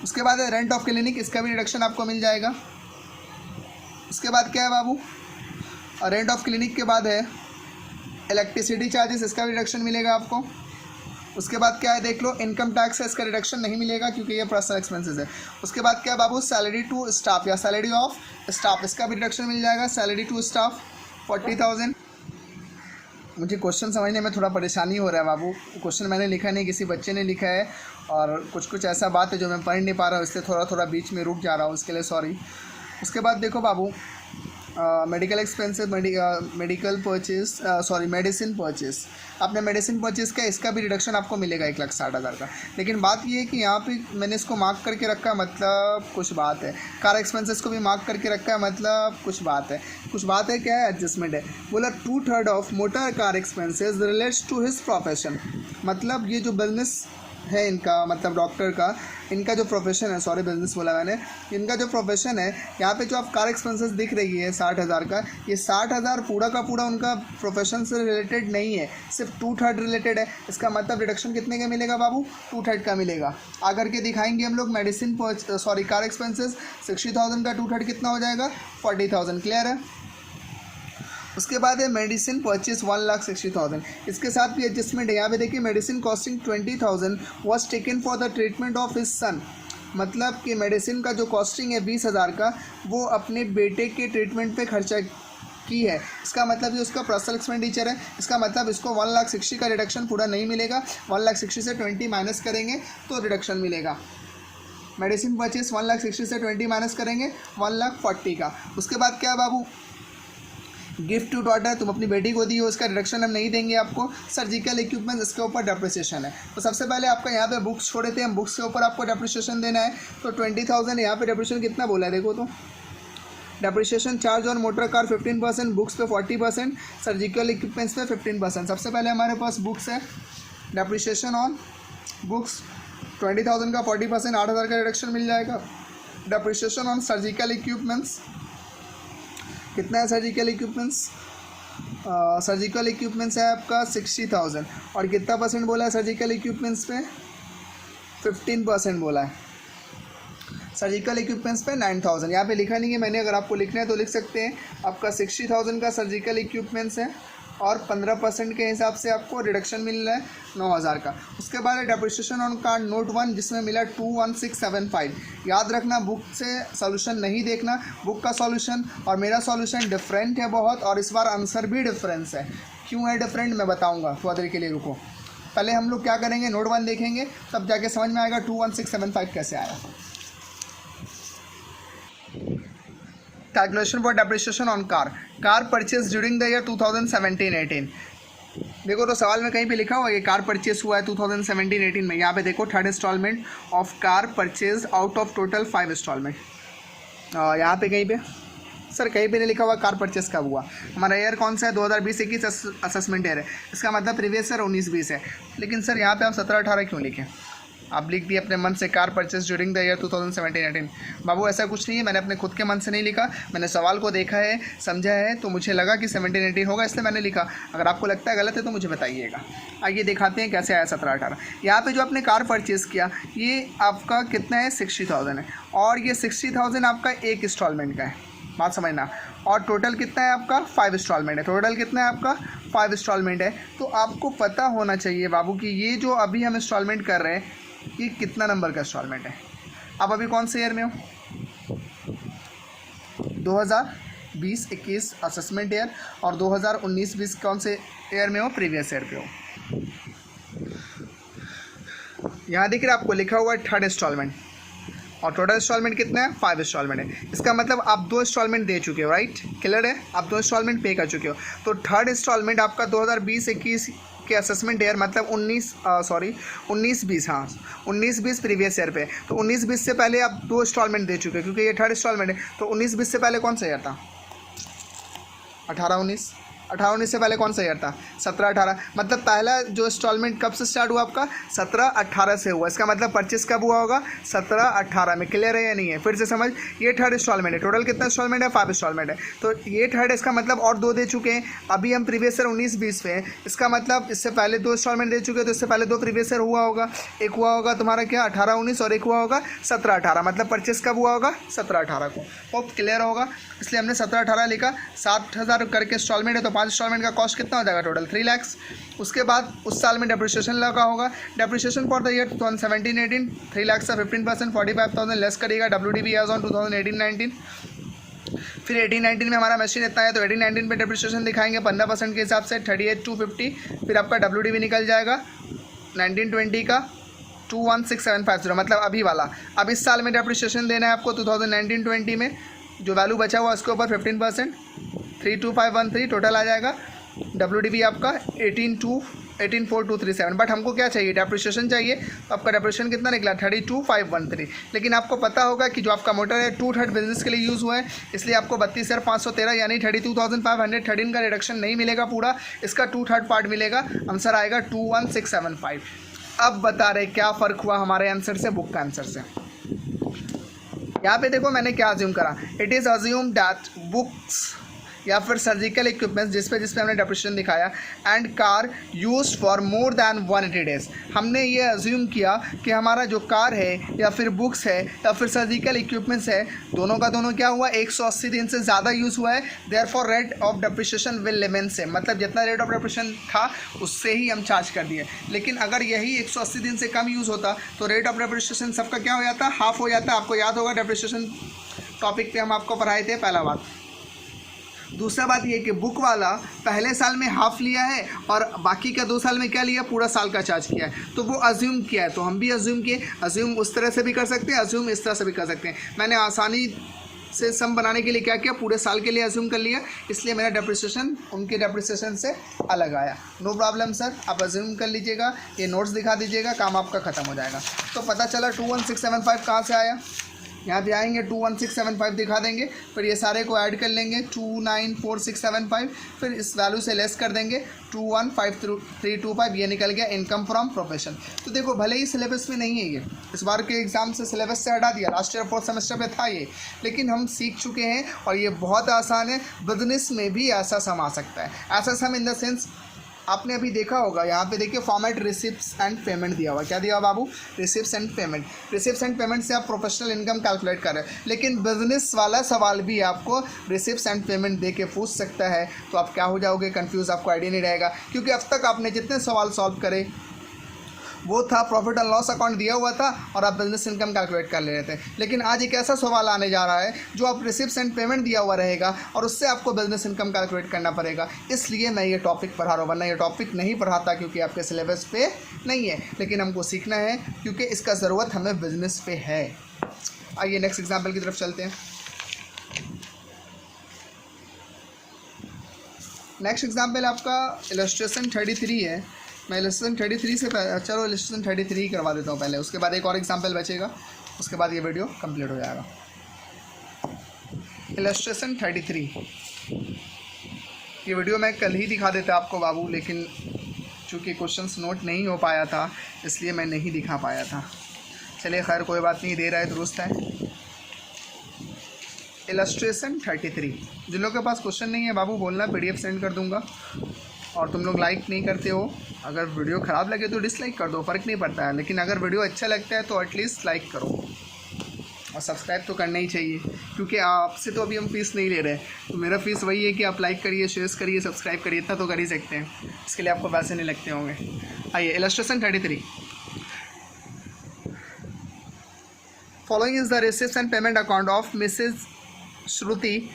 उसके बाद है रेंट ऑफ क्लिनिक, इसका भी रिडक्शन आपको मिल जाएगा। उसके बाद क्या है बाबू, रेंट ऑफ क्लिनिक के बाद है इलेक्ट्रिसिटी चार्जेस, इसका भी रिडक्शन मिलेगा आपको। उसके बाद क्या है देख लो, इनकम टैक्स है, इसका रिडक्शन नहीं मिलेगा क्योंकि ये पर्सनल एक्सपेंसेस है। उसके बाद क्या है बाबू, salary to staff or salary of staff, इसका भी रिडक्शन मिल जाएगा। Salary to staff 40,000। मुझे क्वेश्चन समझने में थोड़ा परेशानी हो रहा है बाबू, क्वेश्चन मैंने लिखा नहीं, किसी बच्चे ने लिखा है, और कुछ ऐसा बात है जो मैं पढ़ नहीं पा रहा हूँ, इसलिए थोड़ा बीच में रुक जा रहा हूँ, इसके लिए सॉरी। उसके बाद देखो बाबू, medical expenses, medical purchase, sorry medicine purchase, आपने मेडिसिन परचेज किया, इसका भी रिडक्शन आपको मिलेगा 1,60,000 का। लेकिन बात ये है कि यहाँ पे मैंने इसको मार्क करके रखा है, मतलब कुछ बात है। कार एक्सपेंसेस को भी मार्क करके रखा है, मतलब कुछ बात है। क्या है, एडजस्टमेंट है। बोला 2/3 of motor car expenses relates to his profession, मतलब ये जो बिजनेस है इनका, मतलब डॉक्टर का, इनका जो प्रोफेशन है, सॉरी बिजनेस बोला मैंने, इनका जो प्रोफेशन है, यहाँ पे जो आप कार एक्सपेंसेस दिख रही है 60,000 का, ये 60,000 पूरा का पूरा उनका प्रोफेशन से रिलेटेड नहीं है, सिर्फ 2/3 रिलेटेड है। इसका मतलब रिडक्शन कितने का मिलेगा बाबू, 2/3 का मिलेगा। आकर के दिखाएंगे हम लोग मेडिसिन कार एक्सपेंसेस 60,000 का 2/3 कितना हो जाएगा, 40,000। क्लियर है। उसके बाद है मेडिसिन परचेज 1,60,000, इसके साथ भी एडजस्टमेंट है। यहाँ पे देखिए medicine costing 20,000 was taken for the treatment of his son, मतलब कि मेडिसिन का जो कॉस्टिंग है 20,000 का वो अपने बेटे के ट्रीटमेंट पे खर्चा की है। इसका मतलब ये उसका पर्सनल एक्सपेंडिचर है। इसका मतलब इसको 1,60,000 का रिडक्शन पूरा नहीं मिलेगा, 1,60,000 से 20 माइनस करेंगे तो रिडक्शन मिलेगा। मेडिसिन परचेस 1,60,000 से 20 माइनस करेंगे 1,40,000 का। उसके बाद क्या है बाबू, गिफ्ट टू डॉटर, तुम अपनी बेटी को दी हो, उसका रिडक्शन हम नहीं देंगे आपको। सर्जिकल इक्विपमेंट, इसके ऊपर डेप्रिसिएशन है। तो सबसे पहले आपका यहाँ पे बुक्स छोड़े थे हम, बुक्स के ऊपर आपको डेप्रिसिएशन देना है। तो 20,000 यहाँ पे डेप्रिसिएशन कितना बोला है देखो, तो depreciation charge on motor car 15%, books पे 40%, सर्जिकल इक्विपमेंट्स पे 15%। सबसे पहले हमारे पास बुक्स है, डेप्रिसिएशन ऑन बुक्स 20,000 का 40%, 8,000 का रिडक्शन मिल जाएगा। डेप्रिसिएशन ऑन सर्जिकल इक्विपमेंट्स कितना है, सर्जिकल इक्विपमेंट्स सर्जिकल इक्विपमेंट्स है आपका 60,000, और कितना परसेंट बोला है सर्जिकल इक्विपमेंट्स पे, 15% बोला है। सर्जिकल इक्विपमेंट्स पे 9,000, यहाँ पे लिखा नहीं है मैंने, अगर आपको लिखना है तो लिख सकते हैं। आपका 60,000 का सर्जिकल इक्विपमेंट्स है और 15% के हिसाब से आपको रिडक्शन मिल रहा है 9,000 का। उसके बाद डेप्रिसिएशन ऑन कार्ड नोट 1 जिसमें मिला 21675। याद रखना, बुक से सॉल्यूशन नहीं देखना, बुक का सॉल्यूशन और मेरा सॉल्यूशन डिफरेंट है बहुत, और इस बार आंसर भी डिफरेंस है। क्यों है डिफरेंट मैं बताऊँगा, थोड़ा देर के लिए रुको। पहले हम लोग क्या करेंगे, नोट 1 देखेंगे, तब जाके समझ में आएगा 21675 कैसे आया। Calculation for depreciation on car purchase during the year 2017-18। देखो तो सवाल में कहीं पे लिखा हुआ है ये कार परचेज हुआ है 2017-18 में। यहाँ पे देखो third instalment of car purchase out of total 5 instalment. यहाँ पे कहीं पे सर कहीं पे नहीं लिखा हुआ कार परचेस कब हुआ। हमारा ईयर कौन सा है, 2020-21 असेसमेंट ईयर है, इसका मतलब प्रीवियस ईयर 19-20 है। लेकिन सर यहाँ पे आप 17-18 क्यों लिखें, आप लिख दिए अपने मन से car purchase during the year 2017-18। बाबू ऐसा कुछ नहीं है, मैंने अपने खुद के मन से नहीं लिखा, मैंने सवाल को देखा है, समझा है, तो मुझे लगा कि 17-18 होगा इसलिए मैंने लिखा। अगर आपको लगता है गलत है तो मुझे बताइएगा। आइए दिखाते हैं कैसे आया 17-18। यहाँ पे जो आपने कार परचेज़ किया ये आपका कितना है, 60,000 है, और ये 60,000 आपका एक इंस्टॉलमेंट का है, बात समझना। और टोटल कितना है आपका, 5 इंस्टॉलमेंट है। टोटल कितना है आपका, 5 इंस्टॉलमेंट है। तो आपको पता होना चाहिए बाबू कि ये जो अभी हम इंस्टॉलमेंट कर रहे हैं ये कितना नंबर का इंस्टॉलमेंट है। आप अभी कौन से ईयर में हो, 2020-21 असेसमेंट ईयर, और 2019-20 कौन से ईयर में हो, प्रीवियस ईयर पे हो। यहाँ दिख रहा है आपको लिखा हुआ है थर्ड इंस्टॉलमेंट, और टोटल इंस्टॉलमेंट कितना है, 5 इंस्टॉलमेंट है। इसका मतलब आप 2 इंस्टॉलमेंट दे चुके हो, राइट, क्लियर है, आप 2 इंस्टॉलमेंट पे कर चुके हो। तो थर्ड इंस्टॉलमेंट आपका 2020-21 के असेसमेंट ईयर मतलब 19-20, हाँ 19-20 प्रीवियस ईयर पे। तो 19-20 से पहले आप 2 इंस्टॉलमेंट दे चुके हैं क्योंकि ये थर्ड इंस्टॉलमेंट है। तो 19-20 से पहले कौन सा ईयर था, 18-19 से पहले कौन सा ईयर था, 17-18। मतलब पहला जो इंस्टॉलमेंट कब से स्टार्ट हुआ आपका, 17-18 से हुआ। इसका मतलब परचेस कब हुआ होगा, 17-18 में। क्लियर है या नहीं है, फिर से समझ। ये थर्ड इंस्टॉलमेंट है, टोटल कितना इंस्टॉलमेंट है, 5 इंस्टॉलमेंट है। तो ये थर्ड, इसका मतलब और 2 दे चुके हैं। अभी हम प्रीवियस ईयर 19-20 पे हैं, इसका मतलब इससे पहले 2 इंस्टॉलमेंट दे चुके हैं, तो इससे पहले 2 प्रीवियस ईयर हुआ होगा। एक हुआ होगा तुम्हारा क्या, 18-19, और एक हुआ होगा 17-18। मतलब परचेस कब हुआ होगा, 17-18 को। बहुत क्लियर होगा, इसलिए हमने 17-18 लिखा। 7,000 करके इंस्टॉलमेंट है, तो 5 इंस्टॉलमेंट का कॉस्ट कितना हो जाएगा, टोटल 3 लाख। उसके बाद उस साल में डेप्रिसिएशन लगा होगा। डेप्रिसिएशन फॉर द ईयर 2017-18 3 लाख से 15% 45,000 लेस करेगा। WDV as on 2018-19। फिर 18-19 में हमारा मशीन इतना है, तो 18-19 पे डेप्रिसिएशन दिखाएंगे 15% के हिसाब से 38,250। फिर आपका WDV निकल जाएगा 19-20 का 216,750, मतलब अभी वाला। अब इस साल में डेप्रिसिएशन देना है आपको 2019-20 में, जो वैल्यू बचा हुआ उसके ऊपर 15% 32513 टोटल आ जाएगा। WDV आपका 18,4,237। बट हमको क्या चाहिए, डेप्रिसिएशन चाहिए। तो आपका डेप्रिसिएशन कितना निकला, 32,513। लेकिन आपको पता होगा कि जो आपका मोटर है 2/3 बिजनेस के लिए यूज़ हुआ है, इसलिए आपको 32,513 यानी 32,513 का रिडक्शन नहीं मिलेगा पूरा, इसका 2/3 पार्ट मिलेगा। आंसर आएगा 21675। अब बता रहे क्या फ़र्क हुआ हमारे आंसर से, बुक का आंसर से। यहाँ पे देखो मैंने क्या अज्यूम करा, it is assume that books या फिर सर्जिकल इक्विपमेंट्स जिस पे हमने डेप्रिसिएशन दिखाया, and car used for more than 180 days. हमने ये अज्यूम किया कि हमारा जो कार है या फिर बुक्स है या फिर सर्जिकल इक्विपमेंट्स है, दोनों का दोनों क्या हुआ, 180 दिन से ज़्यादा यूज़ हुआ है, therefore rate of depreciation will remain same. मतलब जितना रेट ऑफ डेप्रिसिएशन था उससे ही हम चार्ज कर दिए। लेकिन अगर यही 180 दिन से कम यूज़ होता तो रेट ऑफ डेप्रिसिएशन सबका क्या हो जाता, हाफ हो जाता। आपको याद होगा डेप्रिसिएशन टॉपिक पे हम आपको पढ़ाए थे, पहला बात। दूसरा बात ये कि बुक वाला पहले साल में हाफ लिया है और बाकी का 2 साल में क्या लिया, पूरा साल का चार्ज किया है, तो वो अज्यूम किया है। तो हम भी अज्यूम किए, अज्यूम उस तरह से भी कर सकते हैं, अज्यूम इस तरह से भी कर सकते हैं। मैंने आसानी से सम बनाने के लिए क्या किया, पूरे साल के लिए अज्यूम कर लिया, इसलिए मेरा डेप्रिसिएशन उनके डेप्रिसिएशन से अलग आया। नो प्रॉब्लम सर, आप अज्यूम कर लीजिएगा, ये नोट्स दिखा दीजिएगा, काम आपका ख़त्म हो जाएगा। तो पता चला 21675 कहाँ से आया, यहाँ पे आएंगे 21675 दिखा देंगे, फिर ये सारे को ऐड कर लेंगे 294675, फिर इस वैल्यू से लेस कर देंगे 215325, ये निकल गया इनकम फ्रॉम प्रोफेशन। तो देखो भले ही सिलेबस में नहीं है ये, इस बार के एग्जाम से सिलेबस से हटा दिया, लास्ट ईयर 4th सेमेस्टर में था ये, लेकिन हम सीख चुके हैं और ये बहुत आसान है। बिजनेस में भी ऐसा सम आ सकता है। ऐसा सम इन द सेंस आपने अभी देखा होगा, यहाँ पे देखिए फॉर्मेट रिसिप्ट्स एंड पेमेंट दिया हुआ, क्या दिया हुआ बाबू, receipts and payment. Receipts and payment से आप प्रोफेशनल इनकम कैलकुलेट कर रहे हैं, लेकिन बिजनेस वाला सवाल भी आपको रिसिप्ट्स एंड पेमेंट दे के पूछ सकता है। तो आप क्या हो जाओगे, कंफ्यूज, आपको आइडिया नहीं रहेगा, क्योंकि अब तक आपने जितने सवाल सॉल्व करे वो था प्रॉफिट एंड लॉस अकाउंट दिया हुआ था और आप बिजनेस इनकम कैलकुलेट कर ले रहे थे। लेकिन आज एक ऐसा सवाल आने जा रहा है जो आप रिसिप्ट्स एंड पेमेंट दिया हुआ रहेगा और उससे आपको बिजनेस इनकम कैलकुलेट करना पड़ेगा। इसलिए मैं ये टॉपिक पढ़ा रहा हूँ, वरना ये टॉपिक नहीं पढ़ाता क्योंकि आपके सिलेबस पे नहीं है, लेकिन हमको सीखना है क्योंकि इसका ज़रूरत हमें बिजनेस पे है। आइए नेक्स्ट एग्जाम्पल की तरफ चलते हैं। नेक्स्ट एग्जाम्पल आपका इलस्ट्रेशन 33 है। मैं इलस्ट्रेशन 33 से चलो इलस्ट्रेशन 33 करवा देता हूँ पहले, उसके बाद एक और एग्जाम्पल बचेगा, उसके बाद ये वीडियो कंप्लीट हो जाएगा। इलस्ट्रेशन 33, ये वीडियो मैं कल ही दिखा देता आपको बाबू, लेकिन चूँकि क्वेश्चंस नोट नहीं हो पाया था इसलिए मैं नहीं दिखा पाया था। चलिए खैर कोई बात नहीं, दे रहा है दुरुस्त है। इलस्ट्रेशन 33, जिन लोगों के पास क्वेश्चन नहीं है बाबू बोलना, PDF सेंड कर दूंगा। और तुम लोग लाइक नहीं करते हो, अगर वीडियो ख़राब लगे तो डिसलाइक कर दो, फ़र्क नहीं पड़ता है, लेकिन अगर वीडियो अच्छा लगता है तो एटलीस्ट लाइक करो और सब्सक्राइब तो करना ही चाहिए, क्योंकि आपसे तो अभी हम फीस नहीं ले रहे हैं। तो मेरा फ़ीस वही है कि आप लाइक करिए, शेयर करिए, सब्सक्राइब करिए, इतना तो कर ही सकते हैं, इसके लिए आपको पैसे नहीं लगते होंगे। आइए illustration 33, following is the receipts and payment account of Mrs Shruti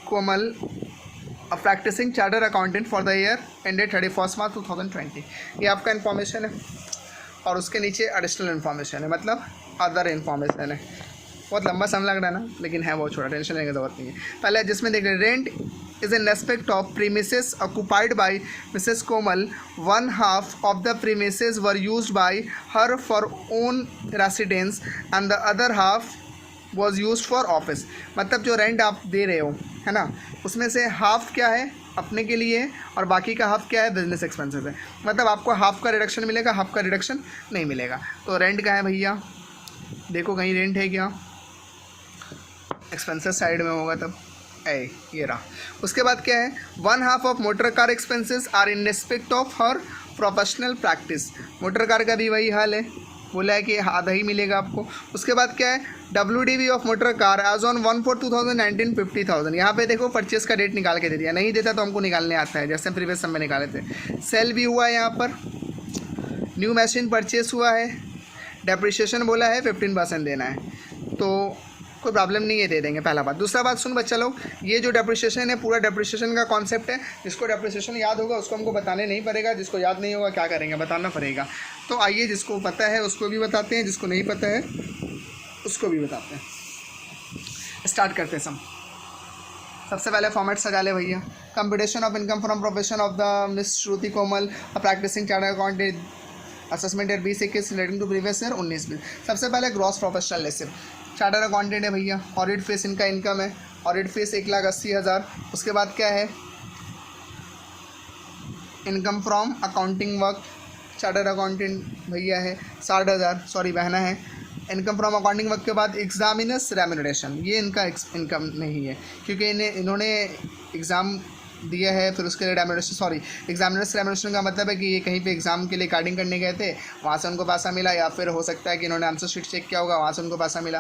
Komal, a practising chartered accountant for the year ended 31 March 2020। ये आपका इन्फॉर्मेशन है और उसके नीचे एडिशनल इन्फॉर्मेशन है, मतलब अदर इन्फॉर्मेशन है। बहुत लंबा समय लग रहा है ना, लेकिन है बहुत छोटा, टेंशन लेने की जरूरत नहीं है। पहले जिसमें देख रहे हैं, rent is in respect of premises occupied by Mrs Komal, 1/2 of the premises were used by her for own residence and the other half was use for office. मतलब जो रेंट आप दे रहे हो है ना, उसमें से हाफ क्या है अपने के लिए और बाकी का हाफ क्या है बिजनेस एक्सपेंसेस है। मतलब आपको हाफ का रिडक्शन मिलेगा, हाफ का रिडक्शन नहीं मिलेगा। तो रेंट का है भैया, देखो कहीं रेंट है क्या, एक्सपेंसेस साइड में होगा तब ये रहा। उसके बाद क्या है, 1/2 of motor car expenses are in respect of her professional practice. Motor car का भी वही हाल है, बोला है कि आधा ही मिलेगा आपको। उसके बाद क्या है, WDV of motor car as on 1/4/2019 50,000। यहाँ पे देखो परचेस का डेट निकाल के दे दिया, नहीं देता तो हमको निकालने आता है, जैसे प्रीवियस समय निकाले थे। सेल भी हुआ है, यहाँ पर न्यू मशीन परचेस हुआ है, डेप्रिसिएशन बोला है 15% देना है, तो कोई प्रॉब्लम नहीं है, दे देंगे, पहला बात। दूसरा बात सुन बच्चा लोग, ये जो डेप्रिसिएशन है पूरा डेप्रिसिएशन का कॉन्सेप्ट है। जिसको डेप्रिसिएशन याद होगा उसको हमको बताने नहीं पड़ेगा, जिसको याद नहीं होगा क्या करेंगे, बताना पड़ेगा। तो आइए जिसको पता है उसको भी बताते हैं, जिसको नहीं पता है उसको भी बताते हैं। स्टार्ट करते हैं सम। सबसे पहले फॉर्मेट सजा ले भैया। Computation of income from profession of the miss Shruti Komal, practising chartered accountant, assessment year 2021 relating to previous year 19-20। सबसे पहले gross professional receipt, chartered accountant है भैया, ऑडिट फीस इनका इनकम है, ऑडिट फीस 1,80,000। उसके बाद क्या है, income from accounting work, chartered accountant भैया है 60,000, सॉरी बहना है। इनकम फ्रॉम अकाउंटिंग वर्क के बाद एग्जामिनर्स रेम्यूनरेशन, ये इनका इनकम नहीं है क्योंकि इन्होंने एग्ज़ाम दिया है, फिर उसके लिए रेम्यूनरेशन, सॉरी एग्जामिनर्स रेम्यूनरेशन का मतलब है कि ये कहीं पे एग्ज़ाम के लिए कार्डिंग करने गए थे, वहाँ से उनको पैसा मिला, या फिर हो सकता है कि इन्होंने आंसर शीट चेक किया होगा, वहाँ से उनको पैसा मिला।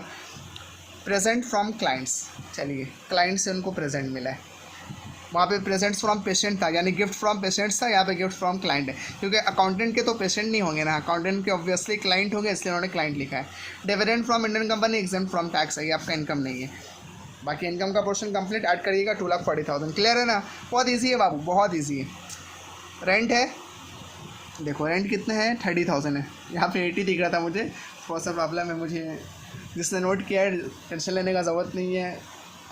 प्रेजेंट फ्रॉम क्लाइंट्स, चलिए क्लाइंट से उनको प्रेजेंट मिला है, वहाँ पे प्रेजेंट फ्रॉम पेशेंट था, यानी गिफ्ट फ्रॉम पेशेंट्स था, यहाँ पे गिफ्ट फ्रॉम क्लाइंट है, क्योंकि अकाउंटेंट के तो पेशेंट नहीं होंगे ना, अकाउंटेंट के ऑब्वियसली क्लाइंट होंगे, इसलिए उन्होंने क्लाइंट लिखा है। Dividend from Indian company exempt from tax है, ये आपका इनकम नहीं है। बाकी इनकम का पोर्शन कंप्लीट ऐड करिएगा 2,40,000, क्लियर है ना, बहुत ईजी है बाबू, बहुत ईजी है। रेंट है, देखो रेंट कितने हैं, 30,000 है, यहाँ पे 80 दिख रहा था मुझे, थोड़ा सा प्रॉब्लम है मुझे, जिसने नोट किया है टेंशन लेने का ज़रूरत नहीं है,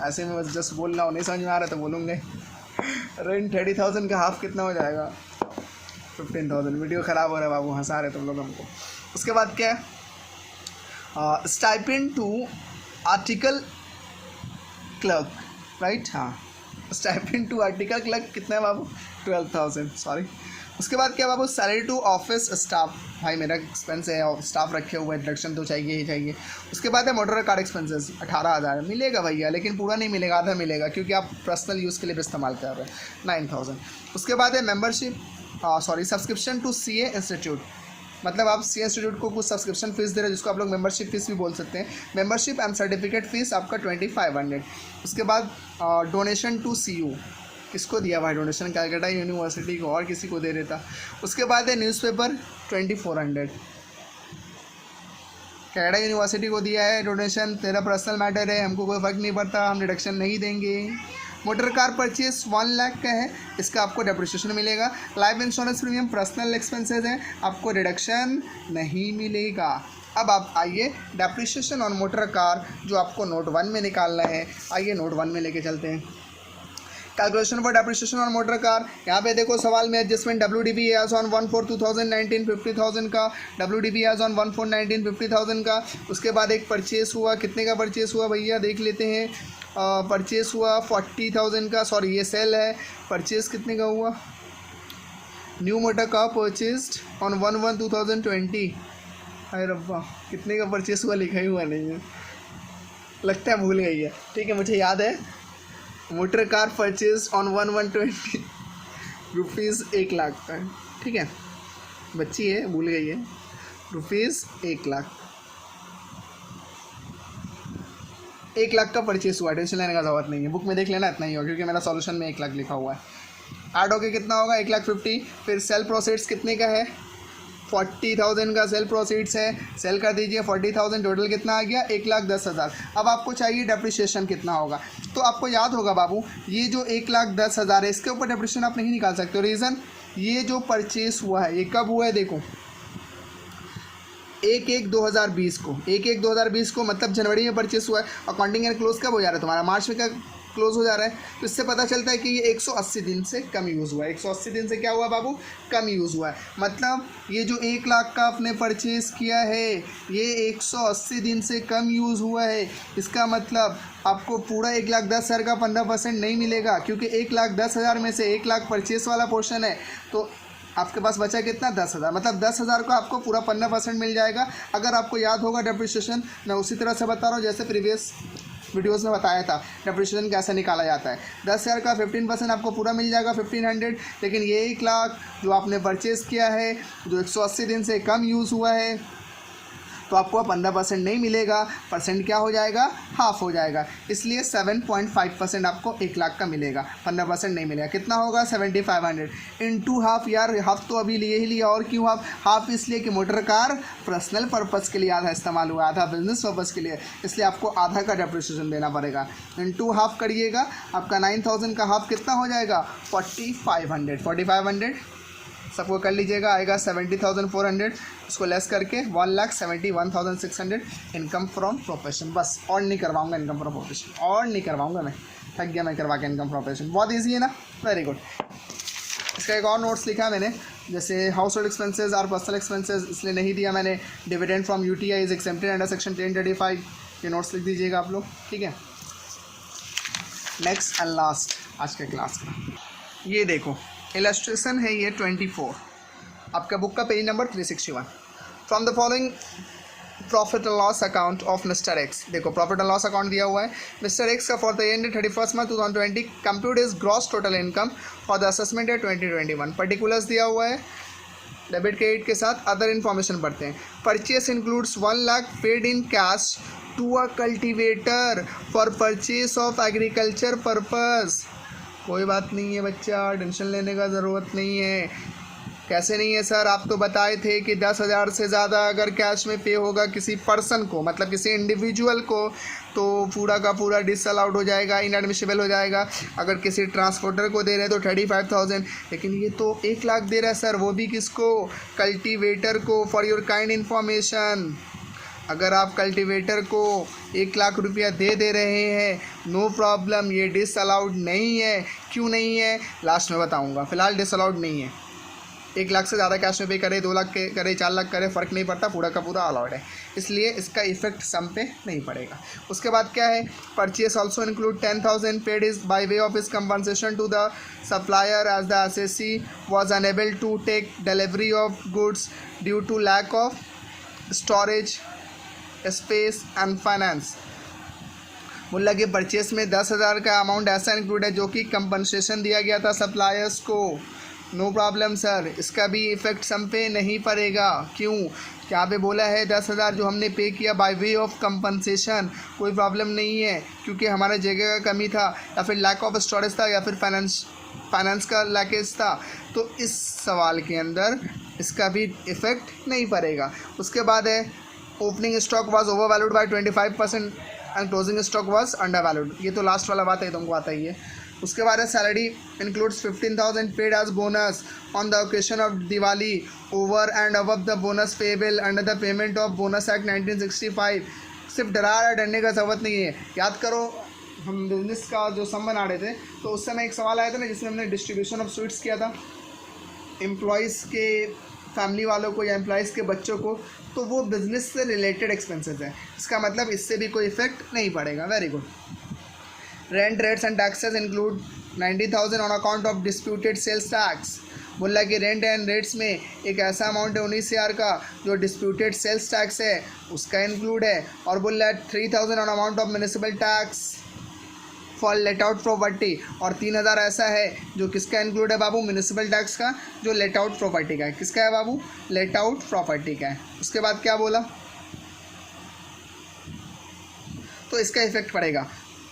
ऐसे में बस जस्ट बोल रहा हूँ, नहीं समझ में आ रहा तो बोलूँगे। रेंट 30,000 का हाफ कितना हो जाएगा, 15,000। वीडियो ख़राब हो रहा है बाबू, हंसा रहे तुम लोग हमको। उसके बाद क्या है, stipend to article clerk, right, हाँ स्टाइपेंड टू आर्टिकल क्लर्क कितना है बाबू, 12,000, सॉरी। उसके बाद क्या बाबू, सैलरी टू ऑफिस स्टाफ, भाई मेरा एक्सपेंस है, स्टाफ रखे हुए, इंट्रोडक्शन तो चाहिए ही चाहिए। उसके बाद है मोटर कार एक्सपेंसेस 18,000, मिलेगा भैया, लेकिन पूरा नहीं मिलेगा, आधा मिलेगा, क्योंकि आप पर्सनल यूज़ के लिए भी इस्तेमाल कर रहे हैं, 9,000। उसके बाद है membership, sorry subscription to CA institute, मतलब आप CA इंस्टीट्यूट को कुछ सब्सक्रिप्शन फीस दे रहे हैं, जिसको आप लोग मेंबरशिप फीस भी बोल सकते हैं। मेंबरशिप एंड सर्टिफिकेट फीस आपका 2,500। उसके बाद डोनेशन टू CU, किसको दिया भाई डोनेशन, कलकत्ता यूनिवर्सिटी को, और किसी को दे देता। उसके बाद है न्यूज़पेपर 2,400, कलकत्ता यूनिवर्सिटी को दिया है डोनेशन, तेरा पर्सनल मैटर है, हमको कोई फ़र्क नहीं पड़ता, हम डिडक्शन नहीं देंगे। मोटर कार परचेज 1 लाख का है, इसका आपको डेप्रिसिएशन मिलेगा। Life insurance premium personal expenses हैं, आपको डिडक्शन नहीं मिलेगा। अब आप आइए डेप्रिसिएशन ऑन मोटर कार जो आपको नोट 1 में निकालना है, आइए नोट 1 में लेके चलते हैं। Calculation for depreciation on motor car, यहाँ पे देखो सवाल में एडजस्टमेंट WDV एज ऑन 1/4/2019 50,000 का, WDV एज ऑन 1/4/19 50,000 का। उसके बाद एक परचेस हुआ, कितने का परचेस हुआ भैया देख लेते हैं, परचेस हुआ 40,000 का, सॉरी ये सेल है, परचेस कितने का हुआ, new motor car purchased on 1/1/2020, अरे रब्बा कितने का परचेस हुआ लिखा ही हुआ नहीं है, लगता है भूल गई है, ठीक है मुझे याद है, motor car purchase on 1/1/20 rupees 1 lakh का, ठीक है बच्ची है भूल गई है, रुपीज़ 1 लाख, 1 लाख का परचेस हुआ, टेंशन लेने का ज़रूरत नहीं है, बुक में देख लेना इतना ही होगा, क्योंकि मेरा सॉल्यूशन में 1 लाख लिखा हुआ है। ऐड होके कितना होगा, 1,50,000। फिर सेल प्रोसीड्स कितने का है, 40,000 का सेल प्रोसीड्स है, सेल कर दीजिए 40,000, टोटल कितना आ गया, 1,10,000। अब आपको चाहिए डेप्रिसिएशन कितना होगा, तो आपको याद होगा बाबू ये जो 1,10,000 है इसके ऊपर डेप्रिसिएशन आप नहीं निकाल सकते हो। रीज़न, ये जो परचेस हुआ है ये कब हुआ है, देखो 1/1/2020 को, 1/1/2020 को मतलब जनवरी में परचेस हुआ है। अकाउंटिंग एंड क्लोज कब हो जा रहा है तुम्हारा, मार्च में क्या क्लोज हो जा रहा है, तो इससे पता चलता है कि ये 180 दिन से कम यूज़ हुआ है। 180 दिन से क्या हुआ बाबू, कम यूज़ हुआ है। मतलब ये जो 1 लाख का आपने परचेज़ किया है ये 180 दिन से कम यूज़ हुआ है। इसका मतलब आपको पूरा 1,10,000 का 15% नहीं मिलेगा, क्योंकि 1,10,000 में से 1 लाख परचेस वाला पोर्शन है, तो आपके पास बचा कितना 10,000, मतलब 10,000 को आपको पूरा 15% मिल जाएगा। अगर आपको याद होगा डेप्रिसिएशन, मैं उसी तरह से बता रहा हूँ जैसे प्रीवियस वीडियोस में बताया था डेप्रिसिएशन कैसे निकाला जाता है। 10,000 का 15% आपको पूरा मिल जाएगा 1,500, लेकिन ये 1 लाख जो आपने परचेज़ किया है जो 180 दिन से कम यूज़ हुआ है तो आपको 15% नहीं मिलेगा, परसेंट क्या हो जाएगा, हाफ हो जाएगा, इसलिए 7.5% आपको 1 लाख का मिलेगा, 15% नहीं मिलेगा। कितना होगा 7,500 इंटू हाफ, यार हाफ तो अभी लिए ही लिया, और क्यों हाफ, हाफ इसलिए कि मोटर कार पर्सनल पर्पज़ के लिए आधा इस्तेमाल हुआ, आधा बिजनेस पर्पज़ के लिए, इसलिए आपको आधा का डेप्रिसिएशन देना पड़ेगा। इंटू हाफ करिएगा, आपका 9,000 का हाफ कितना हो जाएगा 4,500 सबको कर लीजिएगा, आएगा 70,400, उसको लेस करके 1,71,600 इनकम फ्रॉम प्रोफेशन। बस और नहीं करवाऊंगा इनकम फ्रॉम प्रोफेशन, और नहीं करवाऊंगा, मैं थक गया मैं करवा के इनकम फ्रॉम प्रोफेशन। बहुत ईजी है ना, वेरी गुड। इसका एक और नोट्स लिखा है मैंने, जैसे हाउस होल्ड एक्सपेंसेज और पर्सनल एक्सपेंसेज इसलिए नहीं दिया मैंने। Dividend from UTI is accepted under section 1035, ये नोट्स लिख दीजिएगा आप लोग, ठीक है। नेक्स्ट एंड लास्ट आज के क्लास का ये देखो इलस्ट्रेशन है, ये 24 आपका बुक का page number 361। From the following profit and loss account of mister x. देखो प्रॉफिट एंड लॉस अकाउंट दिया हुआ है मिस्टर एक्स का for the end 31 March 2020 compute is gross total income for the assessment year 2021। Particulars दिया हुआ है debit credit के साथ अदर इन्फॉर्मेशन पढ़ते हैं। Purchase includes 1 lakh paid in cash to a cultivator for purchase of agriculture purpose. कोई बात नहीं है बच्चा, टेंशन लेने का ज़रूरत नहीं है। कैसे नहीं है सर, आप तो बताए थे कि 10,000 से ज़्यादा अगर कैश में पे होगा किसी पर्सन को, मतलब किसी इंडिविजुअल को, तो पूरा का पूरा डिसअलाउड हो जाएगा, इनएडमिसिबल हो जाएगा। अगर किसी ट्रांसपोर्टर को दे रहे हैं तो 35,000, लेकिन ये तो 1 लाख दे रहा है सर, वो भी किसको? कल्टीवेटर को। फॉर योर काइंड इन्फॉर्मेशन, अगर आप कल्टीवेटर को 1 लाख रुपया दे रहे हैं, नो प्रॉब्लम, ये डिसअलाउड नहीं है। क्यों नहीं है लास्ट में बताऊंगा, फ़िलहाल डिसअलाउड नहीं है। 1 लाख से ज़्यादा कैश में पे करे, 2 लाख के करे, 4 लाख करे, फ़र्क नहीं पड़ता, पूरा का पूरा अलाउड है, इसलिए इसका इफेक्ट सम पे नहीं पड़ेगा। उसके बाद क्या है, purchase also include 10,000 paid is by way of is compensation to the supplier as the SSC was unable to take delivery of goods due to lack of storage space and finance. बोला कि purchase में 10,000 का amount ऐसा include है जो कि compensation दिया गया था सप्लायर्स को। नो प्रॉब्लम सर, इसका भी इफेक्ट सम पे नहीं पड़ेगा। क्यों? यहाँ पे बोला है 10,000 जो हमने पे किया बाय वे ऑफ कंपनसेशन, कोई प्रॉब्लम नहीं है, क्योंकि हमारा जगह का कमी था, या फिर लैक ऑफ स्टोरेज था, या फिर फाइनेंस का लैकेज था, तो इस सवाल के अंदर इसका भी इफेक्ट नहीं पड़ेगा। उसके बाद है opening stock was over valued bye 25% and closing stock was under valued. ये तो लास्ट वाला बात है, तुमको आता ही है। उसके बाद है salary includes 15,000 paid as bonus on the occasion of Diwali over and above the bonus payable under the payment of bonus act 1965। सिर्फ डरा डरने का ज़रूरत नहीं है, याद करो हम बिजनेस का जो सम बना रहे थे तो उस समय एक सवाल आया था ना, जिसमें हमने डिस्ट्रीब्यूशन ऑफ स्वीट्स किया था एम्प्लॉयज़ के फैमिली वालों को या एम्प्लॉयज़ के बच्चों को, तो वो बिजनेस से रिलेटेड एक्सपेंसेस है, इसका मतलब इससे भी कोई इफेक्ट नहीं पड़ेगा। Very good. Rent rates and taxes include 90,000 on account of disputed sales tax. बोला कि रेंट एंड रेट्स में एक ऐसा अमाउंट है 19,000 का जो डिस्प्यूटेड सेल्स टैक्स है उसका इंक्लूड है। और बोल रहा है 3,000 on amount of municipal tax for let out property, और 3,000 ऐसा है जो किसका इंक्लूड है बाबू? म्यूनिसिपल टैक्स का, जो लेट आउट प्रॉपर्टी का है। किसका है बाबू? लेट आउट प्रॉपर्टी का है। उसके बाद क्या बोला? तो इसका इफेक्ट पड़ेगा।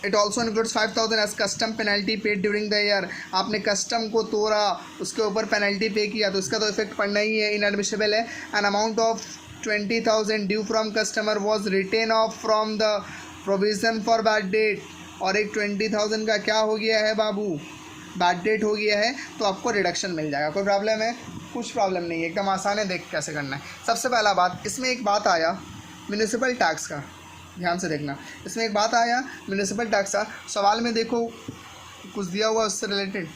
It also includes 5,000 as custom penalty paid during the year. आपने कस्टम को तोड़ा, उसके ऊपर पेनल्टी पे किया, तो इसका तो इफेक्ट पड़ना ही है, इनएडमिसिबल है। An amount of 20,000 due from customer was written of from the provision for bad debt. और एक 20,000 का क्या हो गया है बाबू? बैड डेट हो गया है, तो आपको रिडक्शन मिल जाएगा। कोई प्रॉब्लम है? कुछ प्रॉब्लम नहीं है, एकदम आसान है, देख कैसे करना है। सबसे पहला बात, इसमें एक बात आया म्यूनिसिपल टैक्स का, ध्यान से देखना। इसमें एक बात आया म्यूनिसिपल टैक्स का, सवाल में देखो कुछ दिया हुआ उससे रिलेटेड।